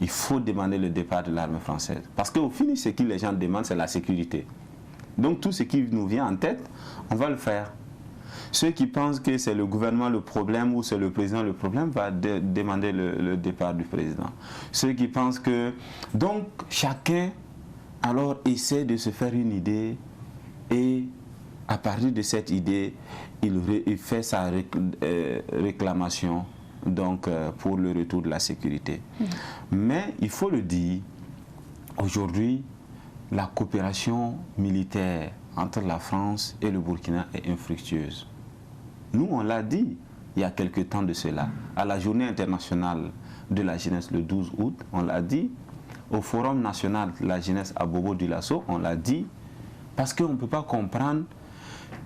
il faut demander le départ de l'armée française. Parce qu'au final, ce que les gens demandent, c'est la sécurité. Donc tout ce qui nous vient en tête, on va le faire. Ceux qui pensent que c'est le gouvernement le problème ou c'est le président le problème, va demander le départ du président. Ceux qui pensent que... Donc chacun, alors, essaie de se faire une idée et à partir de cette idée, il fait sa réclamation donc, pour le retour de la sécurité. Mais il faut le dire, aujourd'hui, la coopération militaire entre la France et le Burkina est infructueuse. Nous, on l'a dit il y a quelque temps de cela, à la journée internationale de la jeunesse le 12 août, on l'a dit, au Forum national de la jeunesse à Bobo-Dioulasso, on l'a dit, parce qu'on ne peut pas comprendre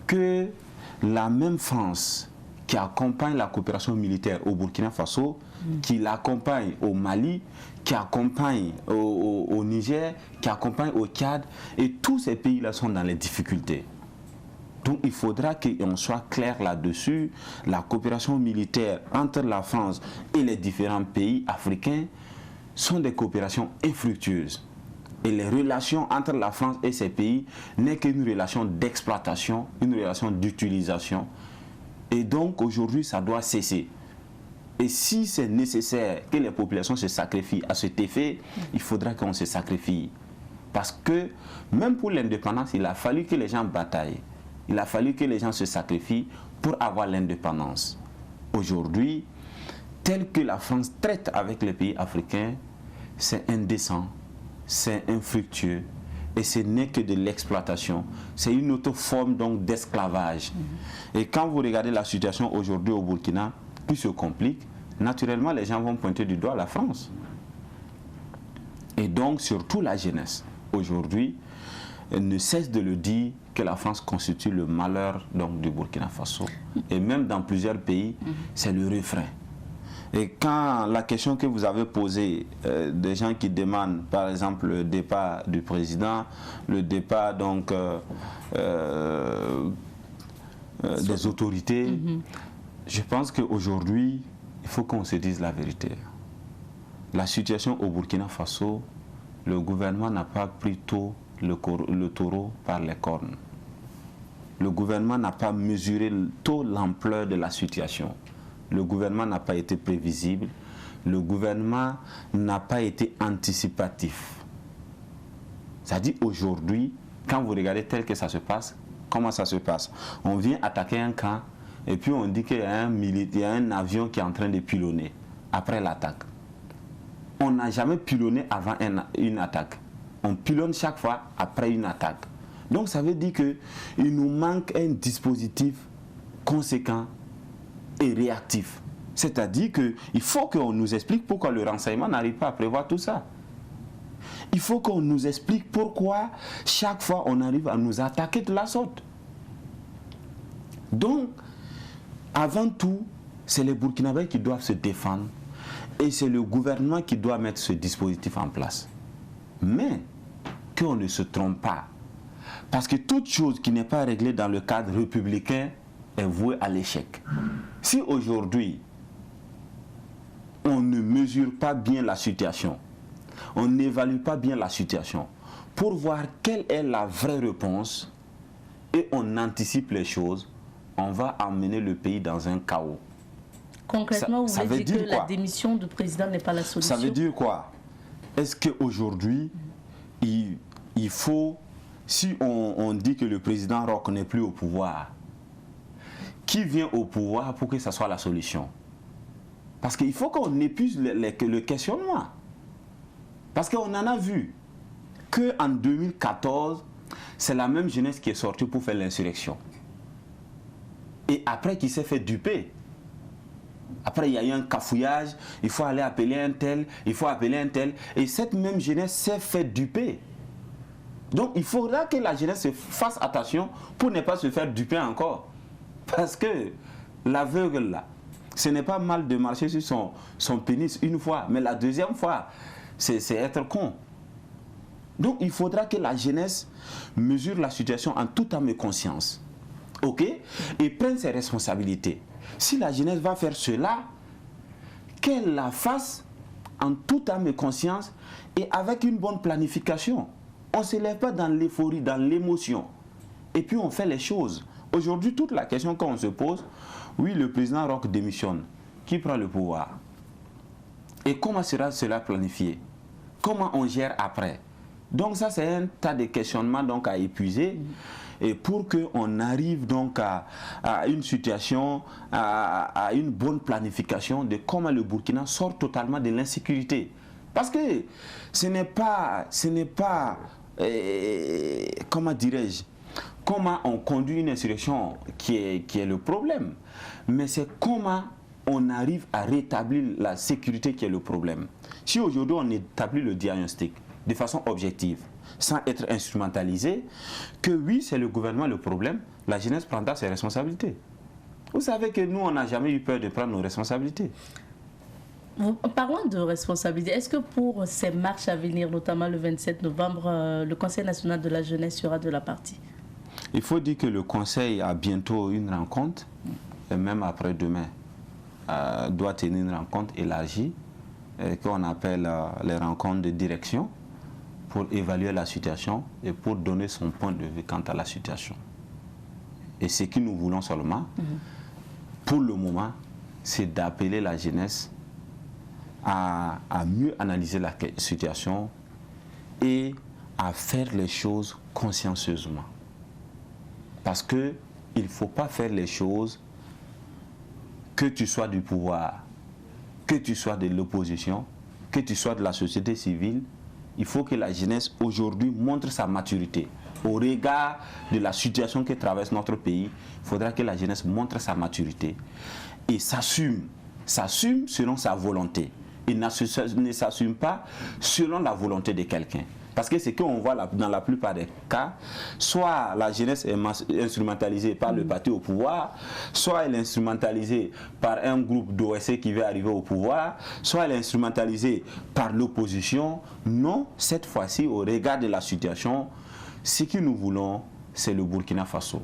que la même France qui accompagne la coopération militaire au Burkina Faso, qui l'accompagne au Mali, qui accompagne au Niger, qui accompagne au Tchad, et tous ces pays-là sont dans les difficultés. Donc il faudra qu'on soit clair là-dessus. La coopération militaire entre la France et les différents pays africains sont des coopérations infructueuses. Et les relations entre la France et ces pays n'est qu'une relation d'exploitation, une relation d'utilisation. Et donc aujourd'hui, ça doit cesser. Et si c'est nécessaire que les populations se sacrifient à cet effet, il faudra qu'on se sacrifie. Parce que même pour l'indépendance, il a fallu que les gens bataillent. Il a fallu que les gens se sacrifient pour avoir l'indépendance. Aujourd'hui, tel que la France traite avec les pays africains, c'est indécent, c'est infructueux et ce n'est que de l'exploitation. C'est une autre forme donc d'esclavage. Et quand vous regardez la situation aujourd'hui au Burkina, qui se complique, naturellement les gens vont pointer du doigt la France. Et donc surtout la jeunesse, aujourd'hui, ne cesse de le dire que la France constitue le malheur donc, du Burkina Faso. Et même dans plusieurs pays, c'est le refrain. Et quand la question que vous avez posée, des gens qui demandent par exemple le départ du président, le départ donc des autorités, je pense qu'aujourd'hui, il faut qu'on se dise la vérité. La situation au Burkina Faso, le gouvernement n'a pas pris tôt le taureau par les cornes. Le gouvernement n'a pas mesuré tôt l'ampleur de la situation. Le gouvernement n'a pas été prévisible. Le gouvernement n'a pas été anticipatif. C'est-à-dire aujourd'hui, quand vous regardez tel que ça se passe, comment ça se passe? On vient attaquer un camp et puis on dit qu'il y a un avion qui est en train de pilonner après l'attaque. On n'a jamais pilonné avant une attaque. On pilonne chaque fois après une attaque. Donc ça veut dire qu'il nous manque un dispositif conséquent et réactif. C'est-à-dire qu'il faut qu'on nous explique pourquoi le renseignement n'arrive pas à prévoir tout ça. Il faut qu'on nous explique pourquoi chaque fois on arrive à nous attaquer de la sorte. Donc, avant tout, c'est les Burkinabés qui doivent se défendre et c'est le gouvernement qui doit mettre ce dispositif en place. Mais qu'on ne se trompe pas. Parce que toute chose qui n'est pas réglée dans le cadre républicain est vouée à l'échec. Si aujourd'hui, on ne mesure pas bien la situation, on n'évalue pas bien la situation, pour voir quelle est la vraie réponse, et on anticipe les choses, on va emmener le pays dans un chaos. Concrètement, vous voulez dire que la démission du président n'est pas la solution? Ça veut dire quoi? Est-ce qu'aujourd'hui, il faut, si on dit que le président Roch n'est plus au pouvoir, qui vient au pouvoir pour que ça soit la solution? Parce qu'il faut qu'on épuise le questionnement. Parce qu'on en a vu qu'en 2014, c'est la même jeunesse qui est sortie pour faire l'insurrection. Et après, qui s'est fait duper. Après, il y a eu un cafouillage, il faut aller appeler un tel, il faut appeler un tel. Et cette même jeunesse s'est fait duper. Donc, il faudra que la jeunesse fasse attention pour ne pas se faire duper encore. Parce que l'aveugle, là, ce n'est pas mal de marcher sur son pénis une fois, mais la deuxième fois, c'est être con. Donc, il faudra que la jeunesse mesure la situation en toute âme et conscience. OK? Et prenne ses responsabilités. Si la jeunesse va faire cela, qu'elle la fasse en toute âme et conscience et avec une bonne planification. On ne se lève pas dans l'euphorie, dans l'émotion. Et puis on fait les choses. Aujourd'hui, toute la question qu'on se pose, oui, le président Roch démissionne. Qui prend le pouvoir? Et comment sera cela planifié? Comment on gère après? Donc ça, c'est un tas de questionnements donc, à épuiser. Et pour qu'on arrive donc à une situation, à une bonne planification de comment le Burkina sort totalement de l'insécurité. Parce que ce n'est pas comment dirais-je, comment on conduit une insurrection qui est le problème. Mais c'est comment on arrive à rétablir la sécurité qui est le problème. Si aujourd'hui on établit le diagnostic de façon objective, sans être instrumentalisé, que oui, c'est le gouvernement le problème, la jeunesse prendra ses responsabilités. Vous savez que nous, on n'a jamais eu peur de prendre nos responsabilités. Parlons de responsabilité. Est-ce que pour ces marches à venir, notamment le 27 novembre, le Conseil national de la jeunesse sera de la partie? Il faut dire que le Conseil a bientôt une rencontre, et même après-demain, doit tenir une rencontre élargie, qu'on appelle les rencontres de direction, pour évaluer la situation et pour donner son point de vue quant à la situation. Et ce que nous voulons seulement, pour le moment, c'est d'appeler la jeunesse à mieux analyser la situation et à faire les choses consciencieusement. Parce qu'il ne faut pas faire les choses, que tu sois du pouvoir, que tu sois de l'opposition, que tu sois de la société civile. Il faut que la jeunesse aujourd'hui montre sa maturité. Au regard de la situation que traverse notre pays, il faudra que la jeunesse montre sa maturité et s'assume selon sa volonté. Et ne s'assume pas selon la volonté de quelqu'un. Parce que ce qu'on voit dans la plupart des cas, soit la jeunesse est instrumentalisée par le parti au pouvoir, soit elle est instrumentalisée par un groupe d'OSC qui veut arriver au pouvoir, soit elle est instrumentalisée par l'opposition. Non, cette fois-ci, au regard de la situation, ce que nous voulons, c'est le Burkina Faso.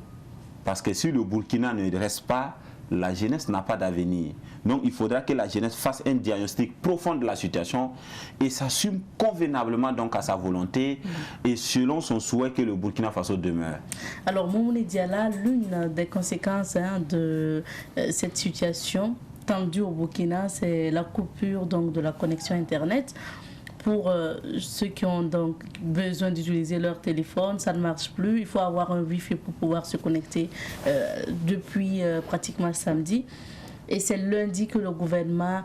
Parce que si le Burkina ne reste pas, la jeunesse n'a pas d'avenir. Donc il faudra que la jeunesse fasse un diagnostic profond de la situation et s'assume convenablement donc à sa volonté et selon son souhait que le Burkina Faso demeure. Alors Moumouni Diala, l'une des conséquences de cette situation tendue au Burkina, c'est la coupure donc, de la connexion Internet. Pour ceux qui ont donc besoin d'utiliser leur téléphone, ça ne marche plus. Il faut avoir un Wi-Fi pour pouvoir se connecter depuis pratiquement samedi. Et c'est lundi que le gouvernement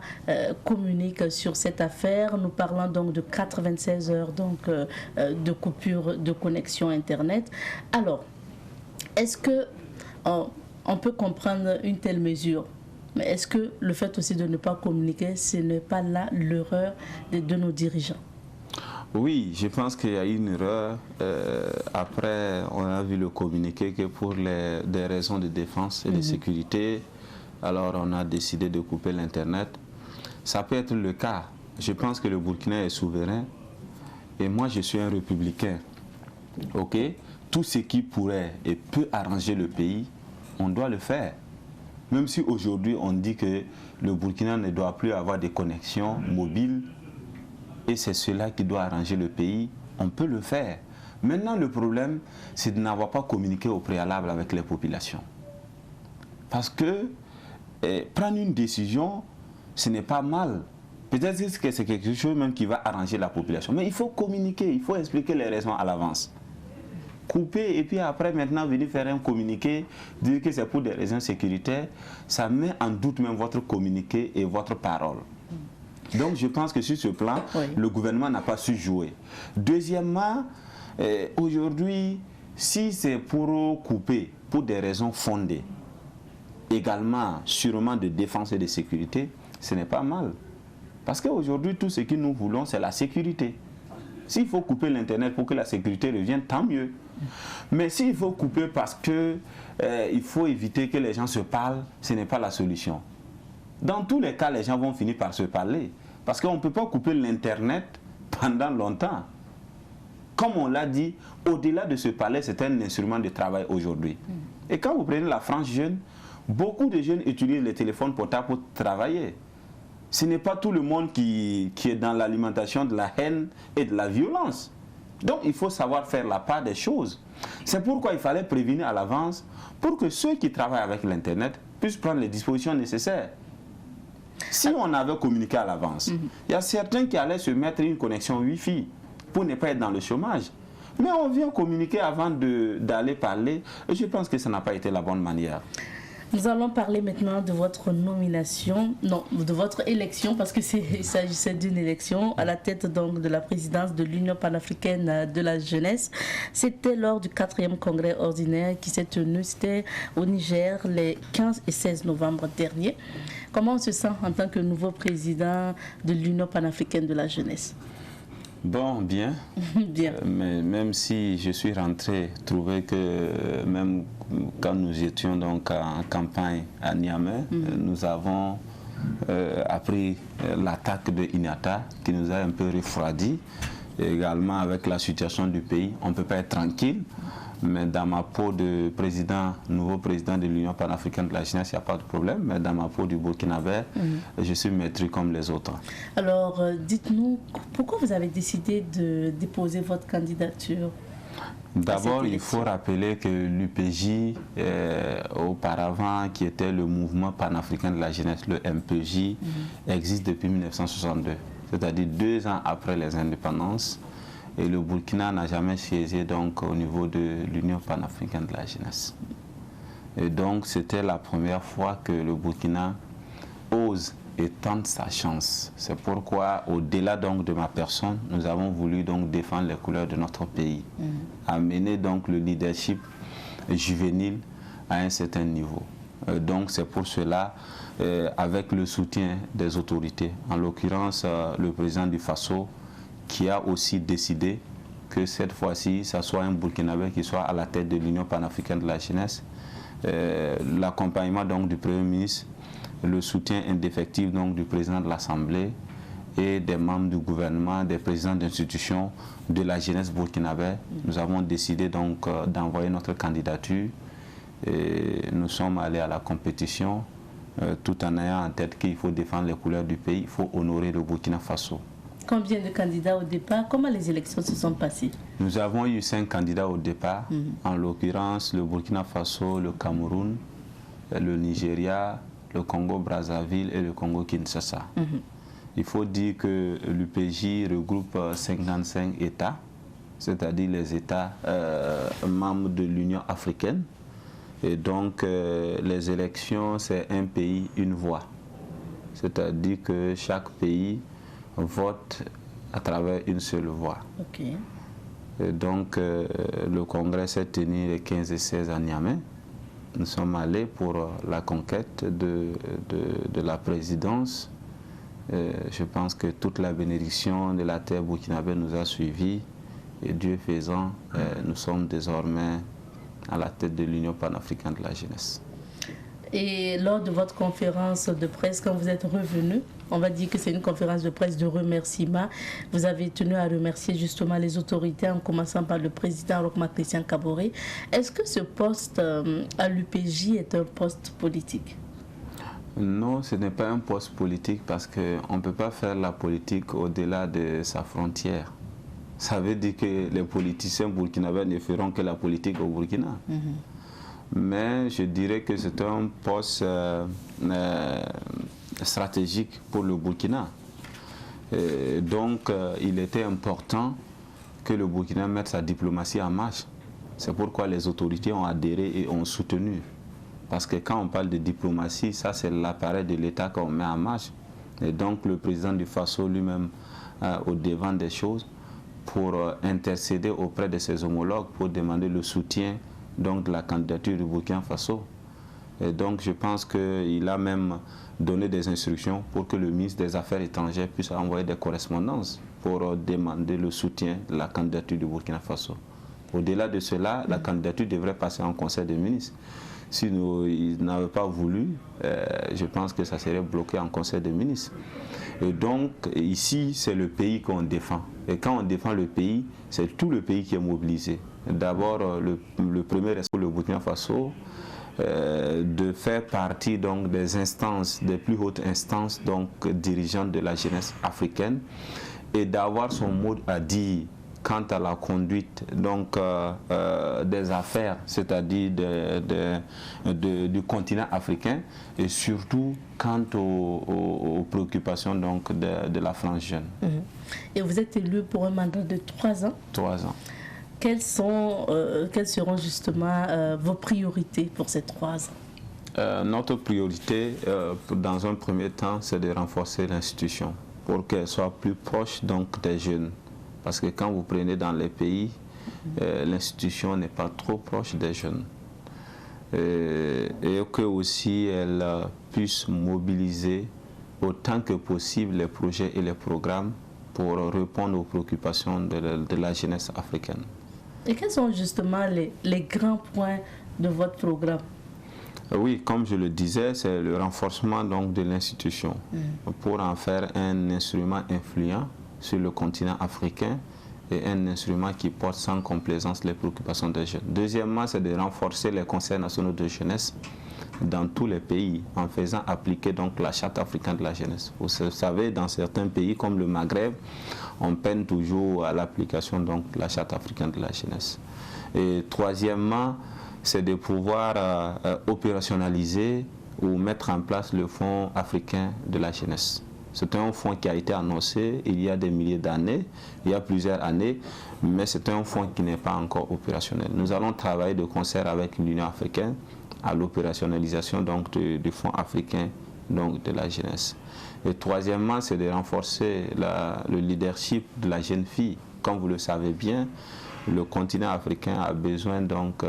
communique sur cette affaire. Nous parlons donc de 96 heures donc, de coupure de connexion Internet. Alors, est-ce qu'on peut comprendre une telle mesure? Mais est-ce que le fait aussi de ne pas communiquer, ce n'est pas là l'erreur de nos dirigeants? Oui, je pense qu'il y a une erreur. Après, on a vu le communiqué que pour des raisons de défense et de sécurité, alors on a décidé de couper l'Internet. Ça peut être le cas. Je pense que le Burkina est souverain et moi je suis un républicain. Ok? Tout ce qui pourrait et peut arranger le pays, on doit le faire. Même si aujourd'hui on dit que le Burkina ne doit plus avoir de connexions mobiles et c'est cela qui doit arranger le pays, on peut le faire. Maintenant le problème c'est de n'avoir pas communiqué au préalable avec les populations. Parce que prendre une décision, ce n'est pas mal. Peut-être que c'est quelque chose même qui va arranger la population. Mais il faut communiquer, il faut expliquer les raisons à l'avance. Couper et puis après maintenant venir faire un communiqué, dire que c'est pour des raisons sécuritaires, ça met en doute même votre communiqué et votre parole. Donc je pense que sur ce plan, le gouvernement n'a pas su jouer. Deuxièmement, aujourd'hui, si c'est pour couper pour des raisons fondées, également sûrement de défense et de sécurité, ce n'est pas mal. Parce qu'aujourd'hui, tout ce que nous voulons, c'est la sécurité. S'il faut couper l'Internet pour que la sécurité revienne, tant mieux. Mais s'il faut couper parce que il faut éviter que les gens se parlent, ce n'est pas la solution. Dans tous les cas, les gens vont finir par se parler. Parce qu'on ne peut pas couper l'Internet pendant longtemps. Comme on l'a dit, au-delà de se parler, c'est un instrument de travail aujourd'hui. Et quand vous prenez la France jeune, beaucoup de jeunes utilisent les téléphones portables pour travailler. Ce n'est pas tout le monde qui est dans l'alimentation de la haine et de la violence. Donc il faut savoir faire la part des choses. C'est pourquoi il fallait prévenir à l'avance pour que ceux qui travaillent avec l'Internet puissent prendre les dispositions nécessaires. Si on avait communiqué à l'avance, il y a certains qui allaient se mettre une connexion Wi-Fi pour ne pas être dans le chômage. Mais on vient communiquer avant d'aller parler et je pense que ça n'a pas été la bonne manière. Nous allons parler maintenant de votre nomination, non, de votre élection, parce que il s'agissait d'une élection à la tête donc de la présidence de l'Union panafricaine de la jeunesse. C'était lors du 4e congrès ordinaire qui s'est tenu, c'était au Niger les 15 et 16 novembre dernier. Comment on se sent en tant que nouveau président de l'Union panafricaine de la jeunesse? Bon, bien. Bien. Mais même si je suis rentré, trouver que même quand nous étions donc en campagne à Niamey, nous avons appris l'attaque de Inata qui nous a un peu refroidi. Et également avec la situation du pays, on ne peut pas être tranquille. Mais dans ma peau de nouveau président de l'Union panafricaine de la jeunesse, il n'y a pas de problème. Mais dans ma peau du Burkinabé, je suis maîtrisé comme les autres. Alors, dites-nous, pourquoi vous avez décidé de déposer votre candidature? D'abord, il faut rappeler que l'UPJ, auparavant, qui était le mouvement panafricain de la jeunesse, le MPJ, existe depuis 1962. C'est-à-dire 2 ans après les indépendances. et le Burkina n'a jamais siégé donc au niveau de l'Union panafricaine de la jeunesse. Et donc c'était la première fois que le Burkina ose et tente sa chance. C'est pourquoi, au-delà donc de ma personne, nous avons voulu donc défendre les couleurs de notre pays, amener donc le leadership juvénile à un certain niveau. Donc c'est pour cela, avec le soutien des autorités, en l'occurrence le président du Faso, qui a aussi décidé que cette fois-ci, ça soit un Burkinabé qui soit à la tête de l'Union panafricaine de la jeunesse, l'accompagnement donc du Premier ministre, le soutien indéfectible donc du président de l'Assemblée et des membres du gouvernement, des présidents d'institutions de la jeunesse burkinabé. Nous avons décidé donc d'envoyer notre candidature et nous sommes allés à la compétition tout en ayant en tête qu'il faut défendre les couleurs du pays, il faut honorer le Burkina Faso. Combien de candidats au départ? Comment les élections se sont passées? Nous avons eu 5 candidats au départ, en l'occurrence le Burkina Faso, le Cameroun, le Nigeria, le Congo-Brazzaville et le Congo-Kinshasa. Il faut dire que l'UPJ regroupe 55 États, c'est-à-dire les États membres de l'Union africaine. Et donc les élections, c'est un pays, une voix. C'est-à-dire que chaque pays vote à travers une seule voix. Et donc le congrès s'est tenu les 15 et 16 à Niamey. Nous sommes allés pour la conquête de la présidence. Je pense que toute la bénédiction de la terre burkinabé nous a suivis. Et Dieu faisant, nous sommes désormais à la tête de l'Union panafricaine de la jeunesse. Et lors de votre conférence de presse, quand vous êtes revenu, on va dire que c'est une conférence de presse de remerciement. Vous avez tenu à remercier justement les autorités, en commençant par le président Roch-Marc Christian Kaboré. Est-ce que ce poste à l'UPJ est un poste politique? Non, ce n'est pas un poste politique parce qu'on ne peut pas faire la politique au-delà de sa frontière. Ça veut dire que les politiciens burkinabés ne feront que la politique au Burkina. Mais je dirais que c'est un poste stratégique pour le Burkina. Et donc, il était important que le Burkina mette sa diplomatie en marche. C'est pourquoi les autorités ont adhéré et ont soutenu. Parce que quand on parle de diplomatie, ça c'est l'appareil de l'État qu'on met en marche. Et donc, le président du Faso lui-même, au devant des choses, pour intercéder auprès de ses homologues, pour demander le soutien donc, de la candidature du Burkina Faso. Et donc je pense qu'il a même donné des instructions pour que le ministre des Affaires étrangères puisse envoyer des correspondances pour demander le soutien de la candidature du Burkina Faso. Au-delà de cela, la candidature devrait passer en conseil des ministres. Si ils n'avaient pas voulu, je pense que ça serait bloqué en conseil des ministres. Et donc ici, c'est le pays qu'on défend. Et quand on défend le pays, c'est tout le pays qui est mobilisé. D'abord, le premier est pour le Burkina Faso, de faire partie donc des instances, des plus hautes instances donc dirigeantes de la jeunesse africaine et d'avoir son mot à dire quant à la conduite donc des affaires, c'est-à-dire du continent africain et surtout quant aux préoccupations donc de la frange jeune. Et vous êtes élu pour un mandat de 3 ans. 3 ans. Quelles seront justement vos priorités pour ces 3 ans? Notre priorité, dans un premier temps, c'est de renforcer l'institution pour qu'elle soit plus proche donc, des jeunes. Parce que quand vous prenez dans les pays, l'institution n'est pas trop proche des jeunes. Et que aussi elle puisse mobiliser autant que possible les projets et les programmes pour répondre aux préoccupations de la jeunesse africaine. Et quels sont justement les grands points de votre programme? Oui, comme je le disais, c'est le renforcement donc, de l'institution pour en faire un instrument influent sur le continent africain et un instrument qui porte sans complaisance les préoccupations des jeunes. Deuxièmement, c'est de renforcer les conseils nationaux de jeunesse dans tous les pays en faisant appliquer donc la charte africaine de la jeunesse. Vous savez, dans certains pays comme le Maghreb, on peine toujours à l'application donc de la charte africaine de la jeunesse. Et troisièmement, c'est de pouvoir opérationnaliser ou mettre en place le Fonds africain de la jeunesse. C'est un fonds qui a été annoncé il y a des milliers d'années, il y a plusieurs années, mais c'est un fonds qui n'est pas encore opérationnel. Nous allons travailler de concert avec l'Union africaine à l'opérationnalisation donc du fonds africain donc de la jeunesse. Et troisièmement, c'est de renforcer le leadership de la jeune fille. Comme vous le savez bien, le continent africain a besoin donc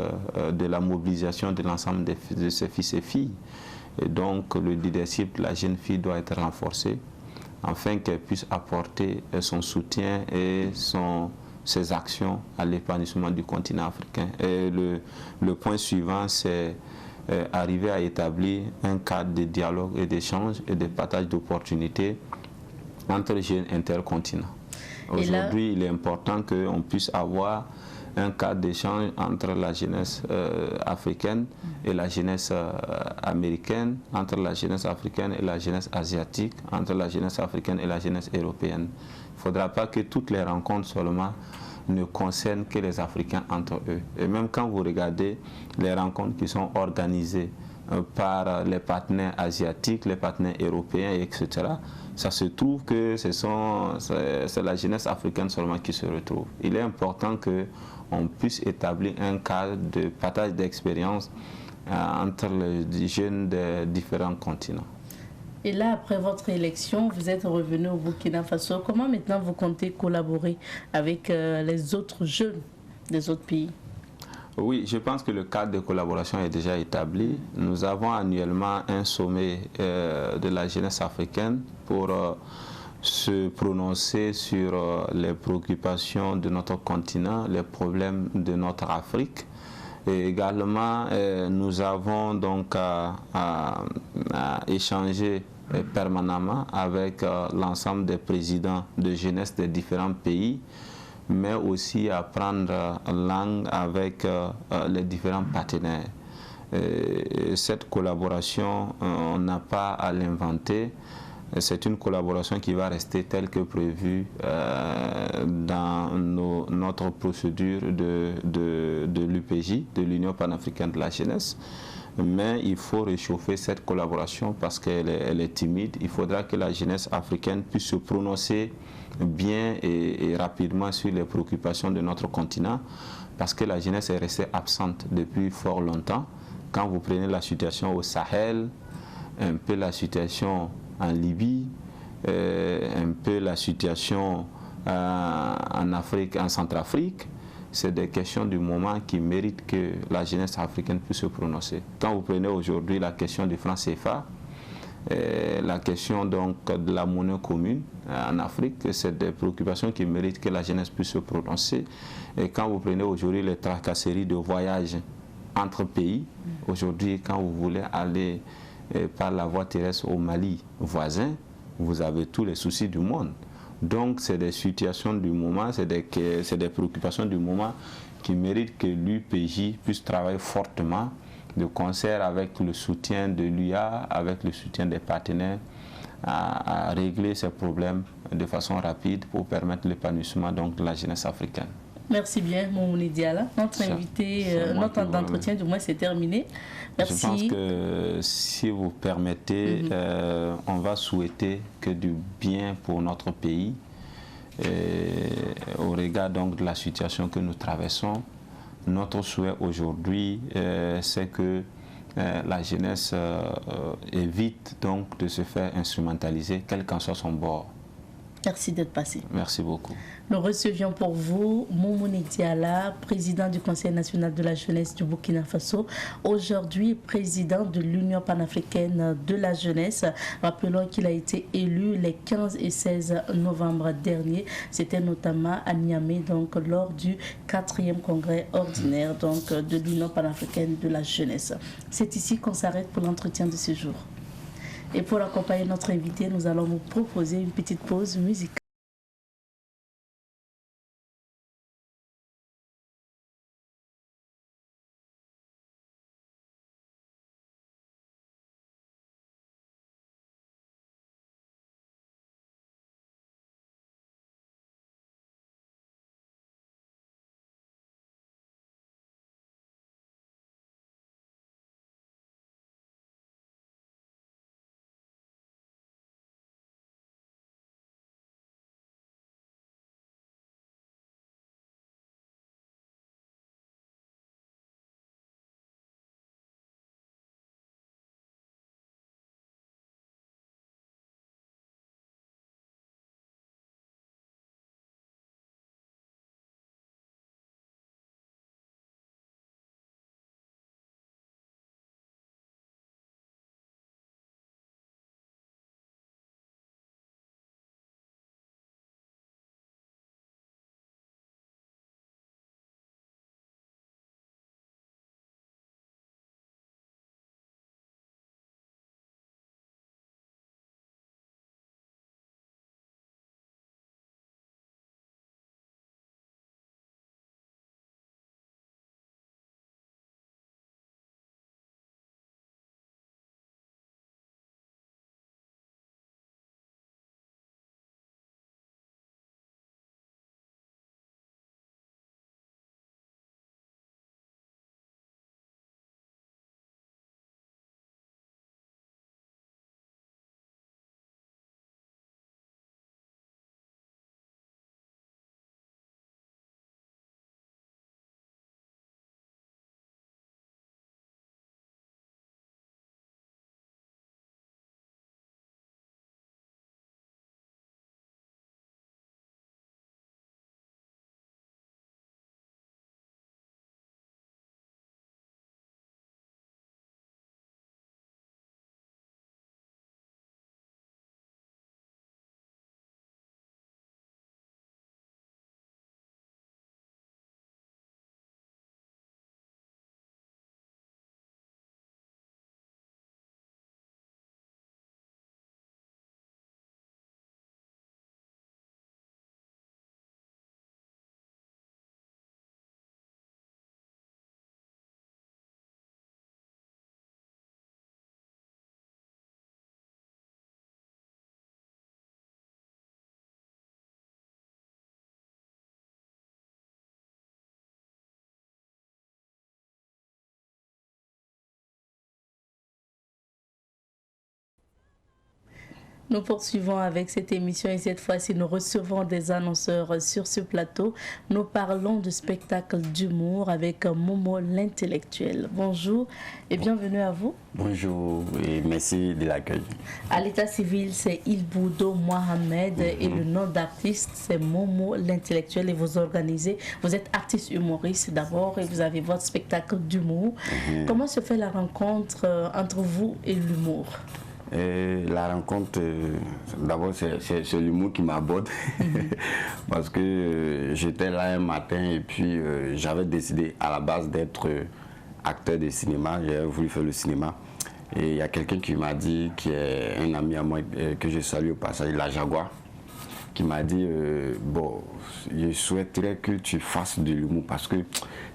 de la mobilisation de l'ensemble de ses fils et filles. Et donc le leadership de la jeune fille doit être renforcé afin qu'elle puisse apporter son soutien et ses actions à l'épanouissement du continent africain. Et le point suivant, c'est arriver à établir un cadre de dialogue et d'échange et de partage d'opportunités entre les jeunes intercontinents. Aujourd'hui, il est important qu'on puisse avoir un cadre d'échange entre la jeunesse africaine et la jeunesse américaine, entre la jeunesse africaine et la jeunesse asiatique, entre la jeunesse africaine et la jeunesse européenne. Il ne faudra pas que toutes les rencontres seulement ne concernent que les Africains entre eux. Et même quand vous regardez les rencontres qui sont organisées par les partenaires asiatiques, les partenaires européens, etc., ça se trouve que c'est la jeunesse africaine seulement qui se retrouve. Il est important qu'on puisse établir un cadre de partage d'expérience entre les jeunes des différents continents. Et là, après votre élection, vous êtes revenu au Burkina Faso. Comment maintenant vous comptez collaborer avec les autres jeunes des autres pays? Oui, je pense que le cadre de collaboration est déjà établi. Nous avons annuellement un sommet de la jeunesse africaine pour se prononcer sur les préoccupations de notre continent, les problèmes de notre Afrique. Et également, nous avons donc à échanger permanemment avec l'ensemble des présidents de jeunesse des différents pays, mais aussi à prendre langue avec les différents partenaires. Cette collaboration, on n'a pas à l'inventer. C'est une collaboration qui va rester telle que prévue dans notre procédure de l'UPJ, de l'Union panafricaine de la jeunesse. Mais il faut réchauffer cette collaboration parce qu'elle est timide. Il faudra que la jeunesse africaine puisse se prononcer bien et rapidement sur les préoccupations de notre continent parce que la jeunesse est restée absente depuis fort longtemps. Quand vous prenez la situation au Sahel, un peu la situation en Libye, un peu la situation en Afrique, en Centrafrique, c'est des questions du moment qui méritent que la jeunesse africaine puisse se prononcer. Quand vous prenez aujourd'hui la question du franc CFA, la question donc de la monnaie commune en Afrique, c'est des préoccupations qui méritent que la jeunesse puisse se prononcer. Et quand vous prenez aujourd'hui les tracasseries de voyage entre pays, aujourd'hui quand vous voulez aller par la voie terrestre au Mali voisin, vous avez tous les soucis du monde. Donc c'est des situations du moment, c'est des préoccupations du moment qui méritent que l'UPJ puisse travailler fortement de concert avec le soutien de l'UA, avec le soutien des partenaires, à régler ces problèmes de façon rapide pour permettre l'épanouissement de la jeunesse africaine. Merci bien, Moumouni Diala. Notre invité, notre entretien du moins c'est terminé. Merci. Je pense que si vous permettez, on va souhaiter que du bien pour notre pays, au regard donc de la situation que nous traversons. Notre souhait aujourd'hui, c'est que la jeunesse évite donc de se faire instrumentaliser, quel qu'en soit son bord. Merci d'être passé. Merci beaucoup. Nous recevions pour vous Moumouni Diala, président du Conseil national de la jeunesse du Burkina Faso, aujourd'hui président de l'Union panafricaine de la jeunesse. Rappelons qu'il a été élu les 15 et 16 novembre dernier. C'était notamment à Niamey, donc lors du 4e congrès ordinaire donc, de l'Union panafricaine de la jeunesse. C'est ici qu'on s'arrête pour l'entretien de ce jour. Et pour accompagner notre invité, nous allons vous proposer une petite pause musicale. Nous poursuivons avec cette émission et cette fois-ci, nous recevons des annonceurs sur ce plateau. Nous parlons de spectacle d'humour avec Momo l'intellectuel. Bonjour et bienvenue à vous. Bonjour et merci de l'accueil. À l'état civil, c'est Ilboudo Mohamed et le nom d'artiste, c'est Momo l'intellectuel et vous organisez, vous êtes artiste humoriste d'abord et vous avez votre spectacle d'humour. Comment se fait la rencontre entre vous et l'humour? La rencontre, d'abord c'est l'humour qui m'aborde parce que j'étais là un matin et puis j'avais décidé à la base d'être acteur de cinéma, j'ai voulu faire le cinéma et il y a quelqu'un qui m'a dit, qui est un ami à moi que je salue au passage, la Jaguar, qui m'a dit bon, je souhaiterais que tu fasses de l'humour parce que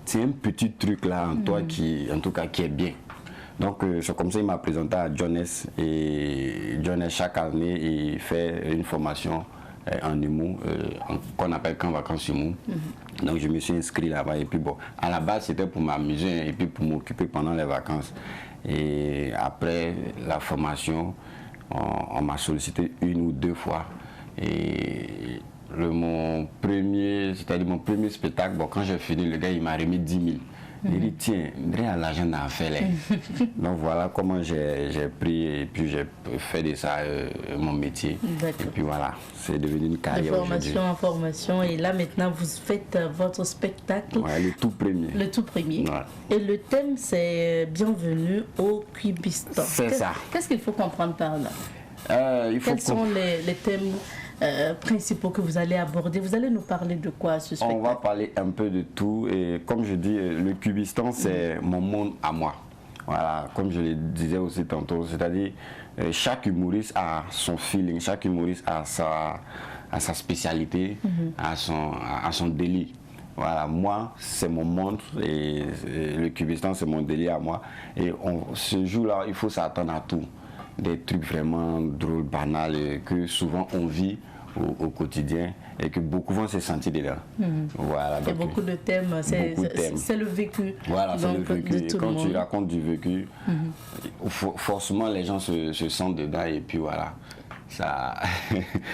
c'est un petit truc là en toi qui, en tout cas, qui est bien. Donc c'est comme ça qu'il m'a présenté à Jones et Jones chaque année il fait une formation en humour qu'on appelle Camp Vacances Humour. Donc je me suis inscrit là-bas et puis bon, à la base c'était pour m'amuser et puis pour m'occuper pendant les vacances. Et après la formation, on m'a sollicité 1 ou 2 fois et mon premier spectacle, bon, quand j'ai fini, le gars il m'a remis 10 000. Il dit tiens, à l'argent d'en faire là. Donc voilà comment j'ai pris et puis j'ai fait de ça mon métier. Et puis voilà, c'est devenu une carrière aujourd'hui. De formation en formation et là maintenant vous faites votre spectacle. Ouais, le tout premier. Le tout premier. Ouais. Et le thème c'est bienvenue au Cubistan. C'est ça. Qu'est-ce qu'il faut comprendre par là? Quels sont les thèmes principaux que vous allez aborder? Vous allez nous parler de quoi ce spectacle? On va parler un peu de tout et comme je dis, le Cubistan c'est mon monde à moi. Voilà, comme je le disais aussi tantôt, c'est-à-dire chaque humoriste a son feeling, chaque humoriste a sa spécialité, a son délire. Voilà, moi c'est mon monde et le Cubistan c'est mon délire à moi et ce jour-là il faut s'attendre à tout. Des trucs vraiment drôles, banals, que souvent on vit au quotidien et que beaucoup vont se sentir dedans. Voilà, il y a beaucoup de thèmes, c'est le vécu. Voilà, c'est le vécu. Et quand tu racontes du vécu, forcément les gens se sentent dedans et puis voilà. Ça,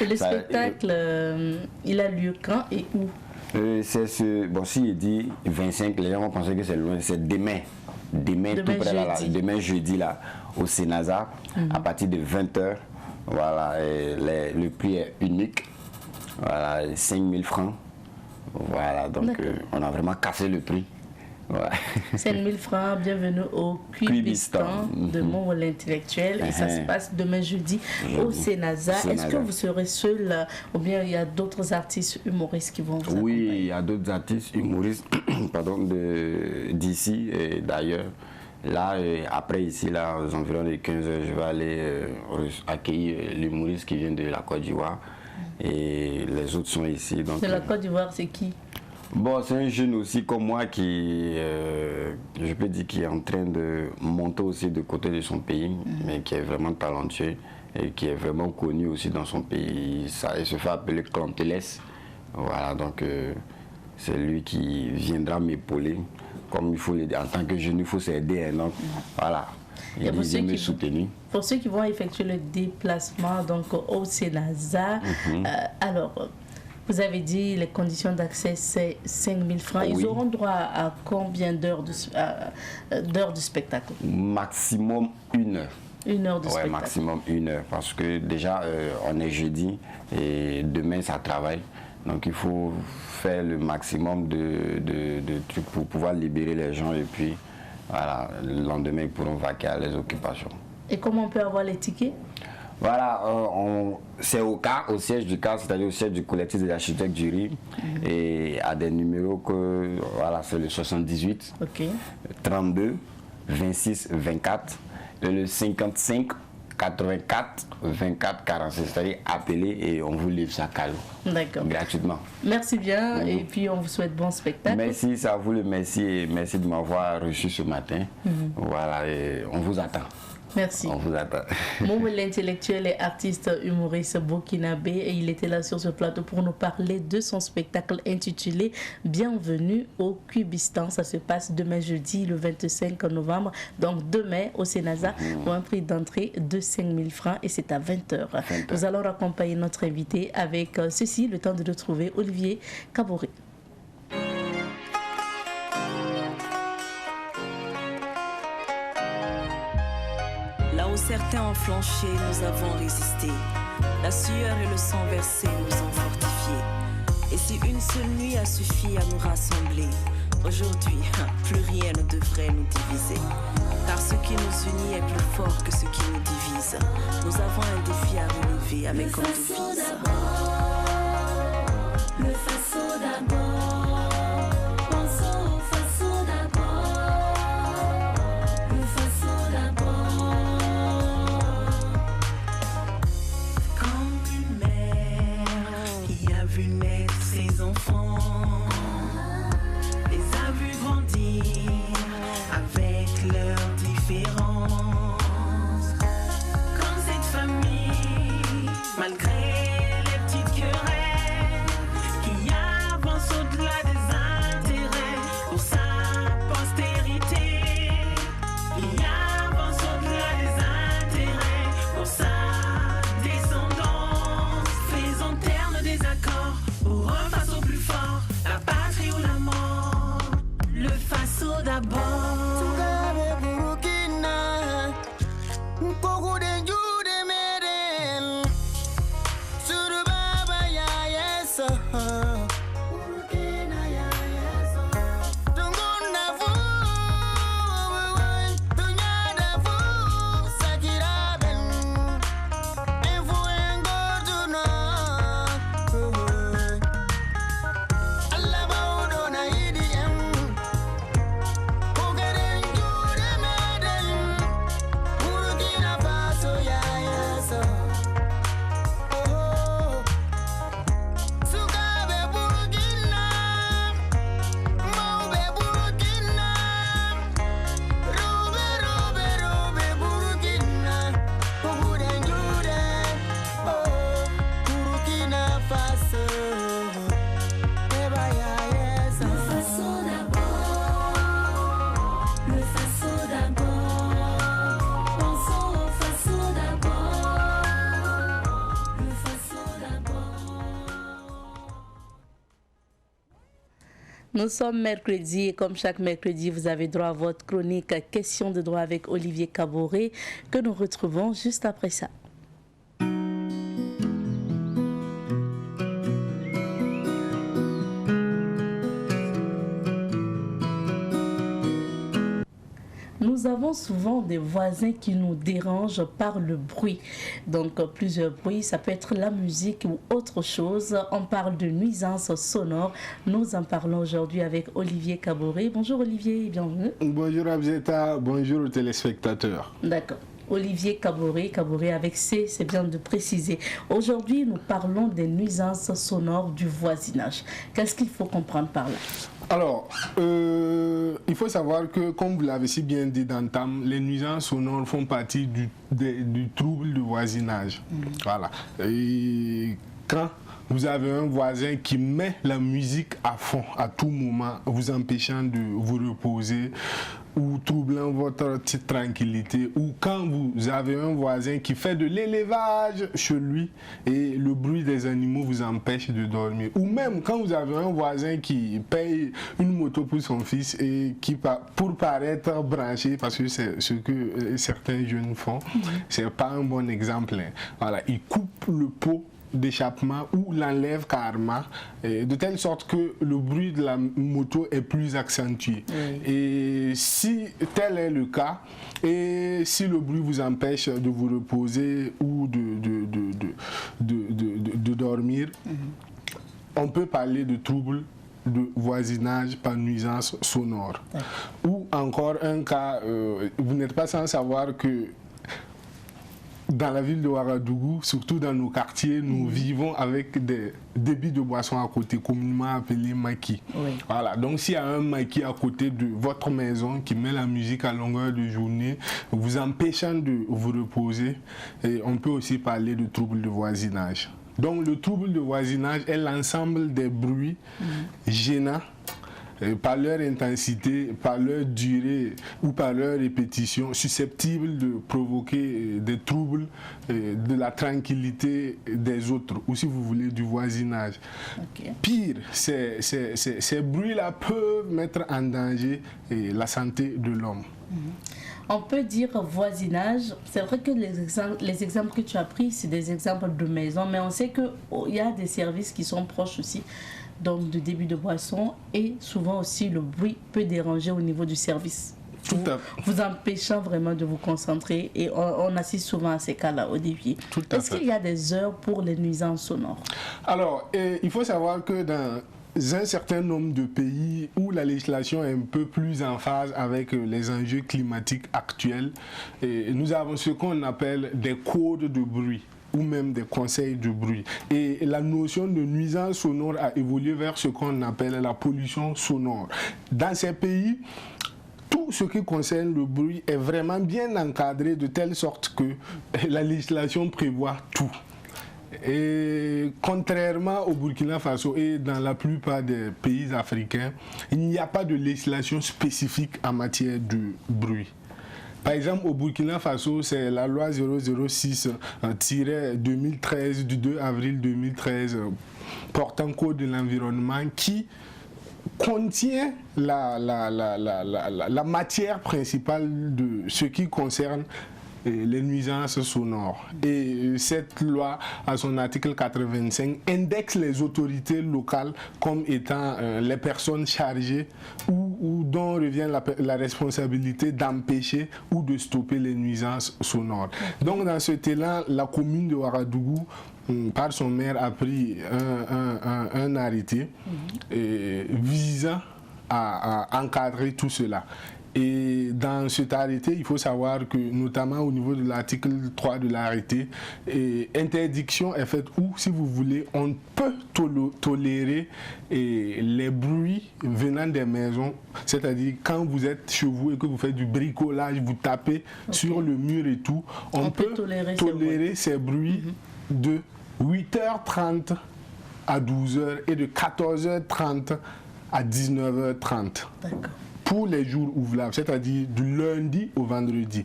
et le spectacle, il a lieu quand et où? Bon, si il dit 25, les gens vont penser que c'est loin, c'est demain. Demain tout près là, demain jeudi là, au Sénazar, à partir de 20h. Voilà, le prix est unique. Voilà, 5 000 francs. Voilà, donc on a vraiment cassé le prix. Voilà. 5 000 francs, bienvenue au Cubistan de Momo l'intellectuel. Et ça se passe demain jeudi au Sénazar. Est-ce que vous serez seul ou bien il y a d'autres artistes humoristes qui vont vous accompagner? Oui, il y a d'autres artistes humoristes d'ici et d'ailleurs. Là, après ici, là, aux environs de 15h, je vais aller accueillir l'humoriste qui vient de la Côte d'Ivoire. Et les autres sont ici. De la Côte d'Ivoire, c'est qui? Bon, c'est un jeune aussi comme moi qui, je peux dire, qui est en train de monter aussi de côté de son pays, mais qui est vraiment talentueux et qui est vraiment connu aussi dans son pays. Il se fait appeler Clanteles. Voilà, donc c'est lui qui viendra m'épauler. Comme il faut l'aider, en tant que jeune, il faut s'aider. Donc, voilà, il vient me soutenir. Pour ceux qui vont effectuer le déplacement donc, au Sénazar, alors, vous avez dit les conditions d'accès, c'est 5 000 francs. Ils auront droit à combien d'heures de spectacle? Maximum 1 heure. 1 heure de spectacle? Oui, maximum 1 heure. Parce que déjà, on est jeudi et demain, ça travaille. Donc il faut faire le maximum de trucs pour pouvoir libérer les gens et puis voilà, le lendemain ils pourront vaquer à les occupations. Et comment on peut avoir les tickets? Voilà, c'est au siège du CAR, c'est-à-dire au siège du collectif des architectes du RIB et à des numéros que, voilà, c'est le 78, 32, 26, 24 et le 55, 84 24 46, c'est-à-dire appeler et on vous livre ça cadeau. D'accord. Gratuitement. Merci bien et puis on vous souhaite bon spectacle. Merci, ça vous le merci et merci de m'avoir reçu ce matin. Voilà, et on vous attend. Merci. On vous attend. Momo, l'intellectuel et artiste humoriste burkinabé, et il était là sur ce plateau pour nous parler de son spectacle intitulé Bienvenue au Cubistan. Ça se passe demain jeudi, le 25 novembre, donc demain au Sénasa, pour un prix d'entrée de 5 000 francs et c'est à 20h. Nous allons accompagner notre invité avec ceci, le temps de retrouver Olivier Kaboré. Là où certains ont flanché, nous avons résisté. La sueur et le sang versé nous ont fortifiés. Et si une seule nuit a suffi à nous rassembler, aujourd'hui, plus rien ne devrait nous diviser. Car ce qui nous unit est plus fort que ce qui nous divise. Nous avons un défi à relever avec comme devise. Le faso d'abord. Pensons au faso d'abord. Le faso d'abord. Comme une mère qui a vu naître ses enfants, les a vus grandir avec leurs différences. Comme cette famille, malgré les petites querelles qui avancent au-delà des intérêts pour sa postérité, qui avancent au-delà des intérêts pour sa descendance. Faisons terme des accords pour un faso plus fort, la patrie ou la mort. Le faso d'abord. Nous sommes mercredi et comme chaque mercredi, vous avez droit à votre chronique Question de droit avec Olivier Kaboré que nous retrouvons juste après ça. Nous avons souvent des voisins qui nous dérangent par le bruit. Donc plusieurs bruits, ça peut être la musique ou autre chose. On parle de nuisances sonores. Nous en parlons aujourd'hui avec Olivier Kaboré. Bonjour Olivier, bienvenue. Bonjour Abzeta, bonjour aux téléspectateurs. D'accord. Olivier Kaboré avec C, c'est bien de préciser. Aujourd'hui, nous parlons des nuisances sonores du voisinage. Qu'est-ce qu'il faut comprendre par là? Alors, il faut savoir que, comme vous l'avez si bien dit d'entame, les nuisances sonores font partie du trouble du voisinage. Voilà. Et quand vous avez un voisin qui met la musique à fond à tout moment, vous empêchant de vous reposer ou troublant votre petite tranquillité, ou quand vous avez un voisin qui fait de l'élevage chez lui et le bruit des animaux vous empêche de dormir, ou même quand vous avez un voisin qui paye une moto pour son fils et qui, pour paraître branché, parce que c'est ce que certains jeunes font, c'est pas un bon exemple. Voilà, il coupe le pot d'échappement ou l'enlève carrément, de telle sorte que le bruit de la moto est plus accentué. Et si tel est le cas, et si le bruit vous empêche de vous reposer ou de dormir, on peut parler de trouble de voisinage par nuisance sonore. Ou encore un cas, vous n'êtes pas sans savoir que dans la ville de Ouagadougou, surtout dans nos quartiers, nous vivons avec des débits de boissons à côté, communément appelés maquis. Oui. Voilà, donc s'il y a un maquis à côté de votre maison qui met la musique à longueur de journée, vous empêchant de vous reposer, et on peut aussi parler de troubles de voisinage. Donc le trouble de voisinage est l'ensemble des bruits gênants par leur intensité, par leur durée ou par leur répétition, susceptibles de provoquer des troubles de la tranquillité des autres, ou si vous voulez du voisinage. Ok. Pire, ces bruits-là peuvent mettre en danger la santé de l'homme. On peut dire voisinage. C'est vrai que les exemples que tu as pris, c'est des exemples de maisons, mais on sait qu'il y a des services qui sont proches aussi, donc de débit de boisson, et souvent aussi le bruit peut déranger au niveau du service. Tout à fait. Vous empêchant vraiment de vous concentrer, et on assiste souvent à ces cas-là au début. Tout à Est-ce fait. qu'il y a des heures pour les nuisances sonores? Alors, il faut savoir que dans un certain nombre de pays où la législation est un peu plus en phase avec les enjeux climatiques actuels, nous avons ce qu'on appelle des codes de bruit ou même des conseils de bruit. Et la notion de nuisance sonore a évolué vers ce qu'on appelle la pollution sonore. Dans ces pays, tout ce qui concerne le bruit est vraiment bien encadré de telle sorte que la législation prévoit tout. Et contrairement au Burkina Faso et dans la plupart des pays africains, il n'y a pas de législation spécifique en matière de bruit. Par exemple, au Burkina Faso, c'est la loi 006-2013 du 2 avril 2013 portant code de l'environnement qui contient la matière principale de ce qui concerne les nuisances sonores. Et cette loi, à son article 85, indexe les autorités locales comme étant les personnes chargées ou dont revient la responsabilité d'empêcher ou de stopper les nuisances sonores. Donc dans ce élan, la commune de Ouagadougou, par son maire, a pris un arrêté visant à encadrer tout cela. Et dans cet arrêté, il faut savoir que, notamment au niveau de l'article 3 de l'arrêté, interdiction est faite où, si vous voulez, on peut tolérer les bruits venant des maisons. C'est-à-dire, quand vous êtes chez vous et que vous faites du bricolage, vous tapez sur le mur et tout, on peut tolérer ces bruits de 8h30 à 12h et de 14h30 à 19h30. D'accord. Pour les jours ouvrables, c'est-à-dire du lundi au vendredi.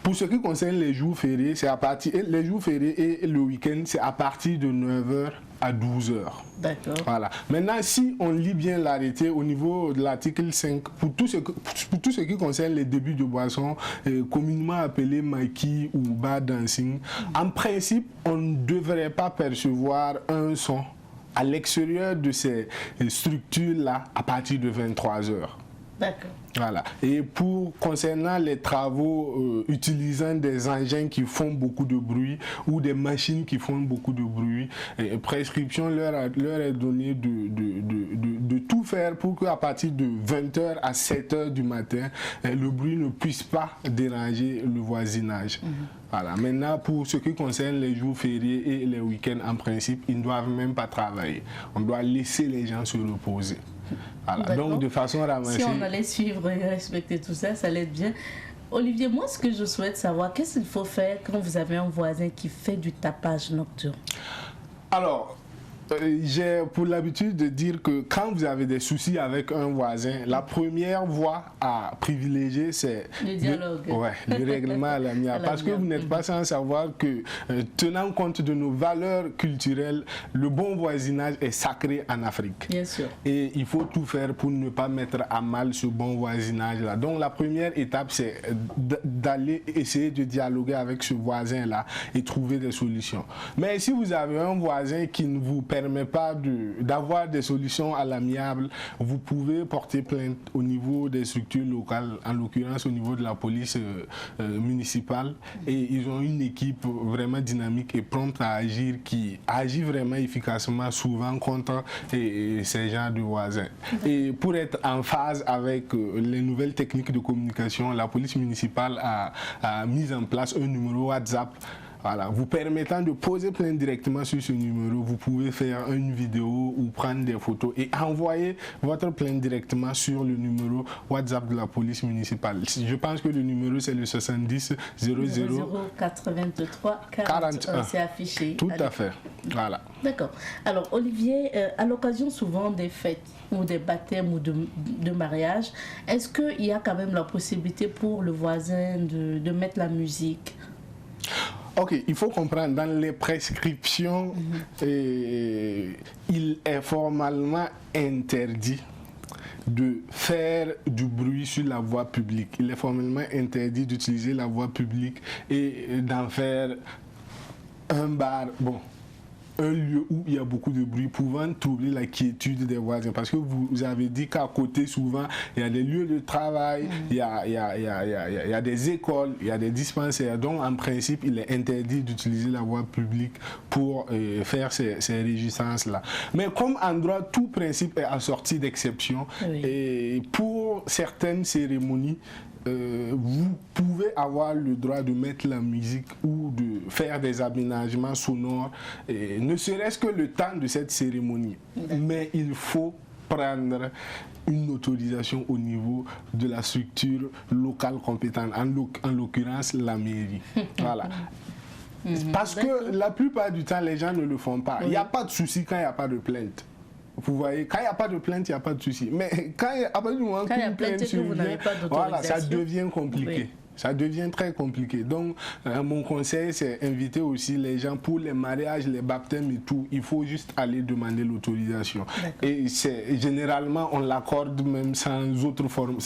Pour ce qui concerne les jours fériés, les jours fériés et le week-end, c'est à partir de 9h à 12h. D'accord. Voilà. Maintenant, si on lit bien l'arrêté au niveau de l'article 5, pour tout ce qui concerne les débits de boissons, communément appelés maquis ou bar dancing, en principe, on ne devrait pas percevoir un son à l'extérieur de ces structures-là à partir de 23h. D'accord. Voilà. Et concernant les travaux utilisant des engins qui font beaucoup de bruit ou des machines qui font beaucoup de bruit, prescription leur est donnée de tout faire pour qu'à partir de 20h à 7h du matin, le bruit ne puisse pas déranger le voisinage. Voilà. Maintenant, pour ce qui concerne les jours fériés et les week-ends, en principe, ils ne doivent même pas travailler. On doit laisser les gens se reposer. Voilà. Donc, de façon ramassée. Si on allait suivre et respecter tout ça, ça allait être bien. Olivier, moi, ce que je souhaite savoir, qu'est-ce qu'il faut faire quand vous avez un voisin qui fait du tapage nocturne? Alors, j'ai pour l'habitude de dire que quand vous avez des soucis avec un voisin, la première voie à privilégier, c'est le dialogue. Le règlement à l'amiable. Parce que vous n'êtes pas sans savoir que, tenant compte de nos valeurs culturelles, le bon voisinage est sacré en Afrique. Bien sûr. Et il faut tout faire pour ne pas mettre à mal ce bon voisinage-là. Donc la première étape, c'est d'aller essayer de dialoguer avec ce voisin-là et trouver des solutions. Mais si vous avez un voisin qui ne vous permet permet pas d'avoir des solutions à l'amiable, vous pouvez porter plainte au niveau des structures locales, en l'occurrence au niveau de la police municipale, et ils ont une équipe vraiment dynamique et prompte à agir, qui agit vraiment efficacement souvent contre ces genres de voisins. Et pour être en phase avec les nouvelles techniques de communication, la police municipale a mis en place un numéro WhatsApp, voilà, vous permettant de poser plainte directement sur ce numéro. Vous pouvez faire une vidéo ou prendre des photos et envoyer votre plainte directement sur le numéro WhatsApp de la police municipale. Je pense que le numéro c'est le 70 00 83 41. C'est affiché. Tout à fait. Voilà. D'accord. Alors Olivier, à l'occasion souvent des fêtes ou des baptêmes ou de mariage, est-ce qu'il y a quand même la possibilité pour le voisin de mettre la musique? Ok, il faut comprendre, dans les prescriptions, il est formellement interdit de faire du bruit sur la voie publique. Il est formellement interdit d'utiliser la voie publique et d'en faire un bar, bon, un lieu où il y a beaucoup de bruit pouvant troubler la quiétude des voisins. Parce que vous avez dit qu'à côté, souvent, il y a des lieux de travail, il y a des écoles, il y a des dispensaires. Donc, en principe, il est interdit d'utiliser la voie publique pour faire ces réjouissances-là. Mais comme en droit, tout principe est assorti d'exceptions. Et pour certaines cérémonies, vous pouvez avoir le droit de mettre la musique ou de faire des aménagements sonores, ne serait-ce que le temps de cette cérémonie. Mais il faut prendre une autorisation au niveau de la structure locale compétente, en l'occurrence la mairie. Voilà. Parce que la plupart du temps, les gens ne le font pas. Il n'y a pas de souci quand il n'y a pas de plainte. Vous voyez, quand il n'y a pas de plainte, il n'y a pas de souci. Mais quand à partir du moment où une plainte survient, voilà, ça devient compliqué. Oui. Ça devient très compliqué. Donc, mon conseil, c'est inviter aussi les gens pour les mariages, les baptêmes et tout. Il faut juste aller demander l'autorisation. Et généralement, on l'accorde même sans autre forme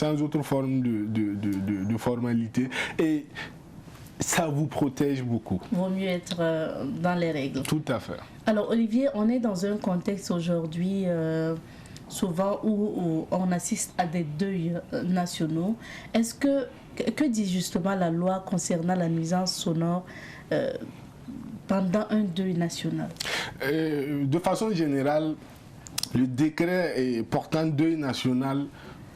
de formalité. Et ça vous protège beaucoup. Vaut mieux être dans les règles. Tout à fait. Alors Olivier, on est dans un contexte aujourd'hui souvent où on assiste à des deuils nationaux. Est-ce que dit justement la loi concernant la nuisance sonore pendant un deuil national? De façon générale, le décret portant deuil national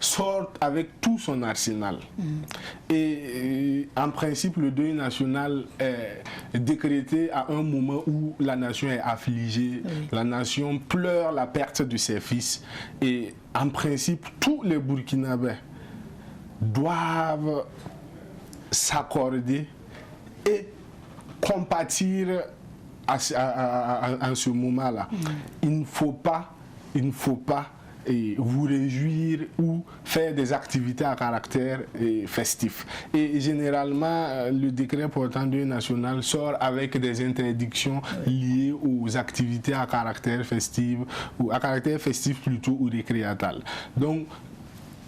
sort avec tout son arsenal. Et en principe, le deuil national est décrété à un moment où la nation est affligée, la nation pleure la perte de ses fils. Et en principe, tous les Burkinabés doivent s'accorder et compatir en ce moment-là. Il ne faut pas vous réjouir ou faire des activités à caractère festif. Et généralement, le décret portant deuil national sort avec des interdictions liées aux activités à caractère festif, ou à caractère festif plutôt, ou récréatal. Donc,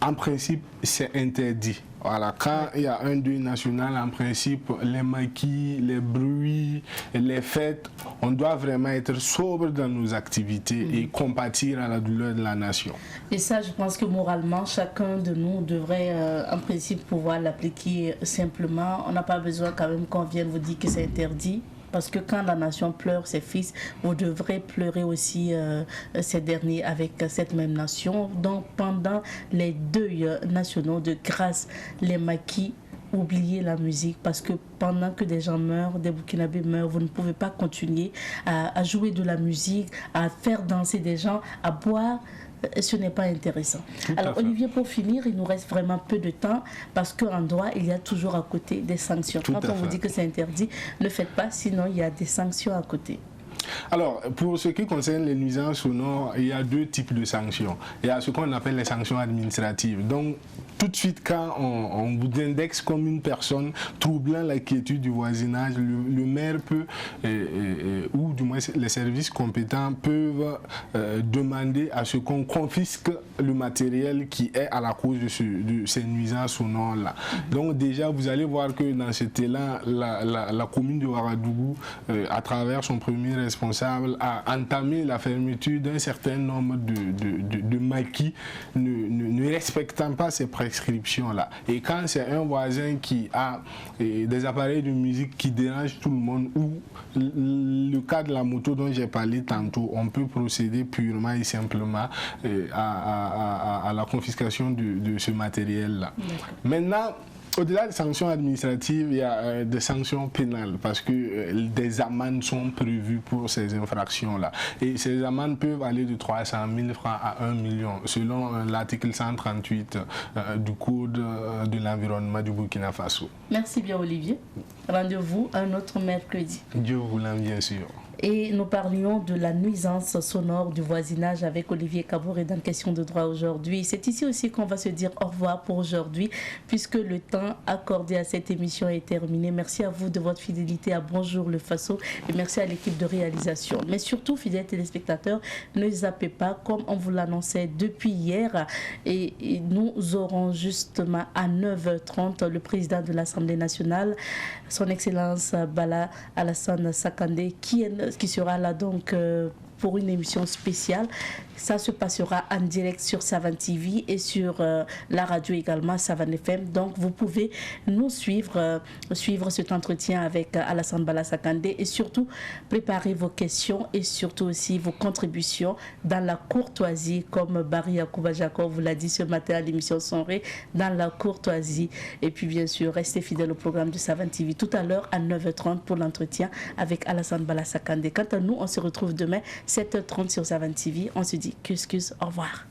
en principe, c'est interdit. Voilà, quand il y a un deuil national, en principe, les maquis, les bruits, les fêtes, on doit vraiment être sobre dans nos activités et compatir à la douleur de la nation. Et ça, je pense que moralement, chacun de nous devrait, en principe, pouvoir l'appliquer simplement. On n'a pas besoin quand même qu'on vienne vous dire que c'est interdit. Parce que quand la nation pleure ses fils, vous devrez pleurer aussi ces derniers avec cette même nation. Donc pendant les deuils nationaux de grâce, les maquis, oubliez la musique, parce que pendant que des gens meurent, des Burkinabés meurent, vous ne pouvez pas continuer à jouer de la musique, à faire danser des gens, à boire. Ce n'est pas intéressant. Alors Olivier, pour finir, il nous reste vraiment peu de temps parce qu'en droit, il y a toujours à côté des sanctions. Quand on vous dit que c'est interdit, ne faites pas, sinon il y a des sanctions à côté. Alors, pour ce qui concerne les nuisances sonores, il y a deux types de sanctions. Il y a ce qu'on appelle les sanctions administratives. Donc, tout de suite, quand on vous indexe comme une personne troublant la quiétude du voisinage, le maire peut, ou du moins les services compétents peuvent demander à ce qu'on confisque le matériel qui est à la cause de ces nuisances sonores-là. Donc déjà, vous allez voir que dans cet élan, la commune de Ouagadougou, à travers son premier responsable, responsable a entamé la fermeture d'un certain nombre de maquis ne respectant pas ces prescriptions-là. Et quand c'est un voisin qui a des appareils de musique qui dérangent tout le monde, ou le cas de la moto dont j'ai parlé tantôt, on peut procéder purement et simplement à la confiscation de ce matériel-là. Maintenant, au-delà des sanctions administratives, il y a des sanctions pénales parce que des amendes sont prévues pour ces infractions-là. Et ces amendes peuvent aller de 300 000 francs à 1 million, selon l'article 138 du Code de l'environnement du Burkina Faso. Merci bien, Olivier. Rendez-vous un autre mercredi. Dieu voulant, bien sûr. Et nous parlions de la nuisance sonore du voisinage avec Olivier Kabouré dans Question de droit aujourd'hui. C'est ici aussi qu'on va se dire au revoir pour aujourd'hui, puisque le temps accordé à cette émission est terminé. Merci à vous de votre fidélité à Bonjour le Faso et merci à l'équipe de réalisation. Mais surtout, fidèles téléspectateurs, ne zappez pas, comme on vous l'annonçait depuis hier, et nous aurons justement à 9h30 le président de l'Assemblée nationale, son Excellence Bala Alassane Sakandé, qui sera là donc pour une émission spéciale. Ça se passera en direct sur Savan TV et sur la radio également, Savan FM. Donc vous pouvez nous suivre cet entretien avec Alassane Bala Sakandé et surtout préparer vos questions et surtout aussi vos contributions dans la courtoisie, comme Barry Yakouba Jacob vous l'a dit ce matin à l'émission Sonré, dans la courtoisie. Et puis bien sûr, restez fidèles au programme de Savan TV tout à l'heure à 9h30 pour l'entretien avec Alassane Bala Sakandé. Quant à nous, on se retrouve demain 7h30 sur Savan TV. On se dit au revoir.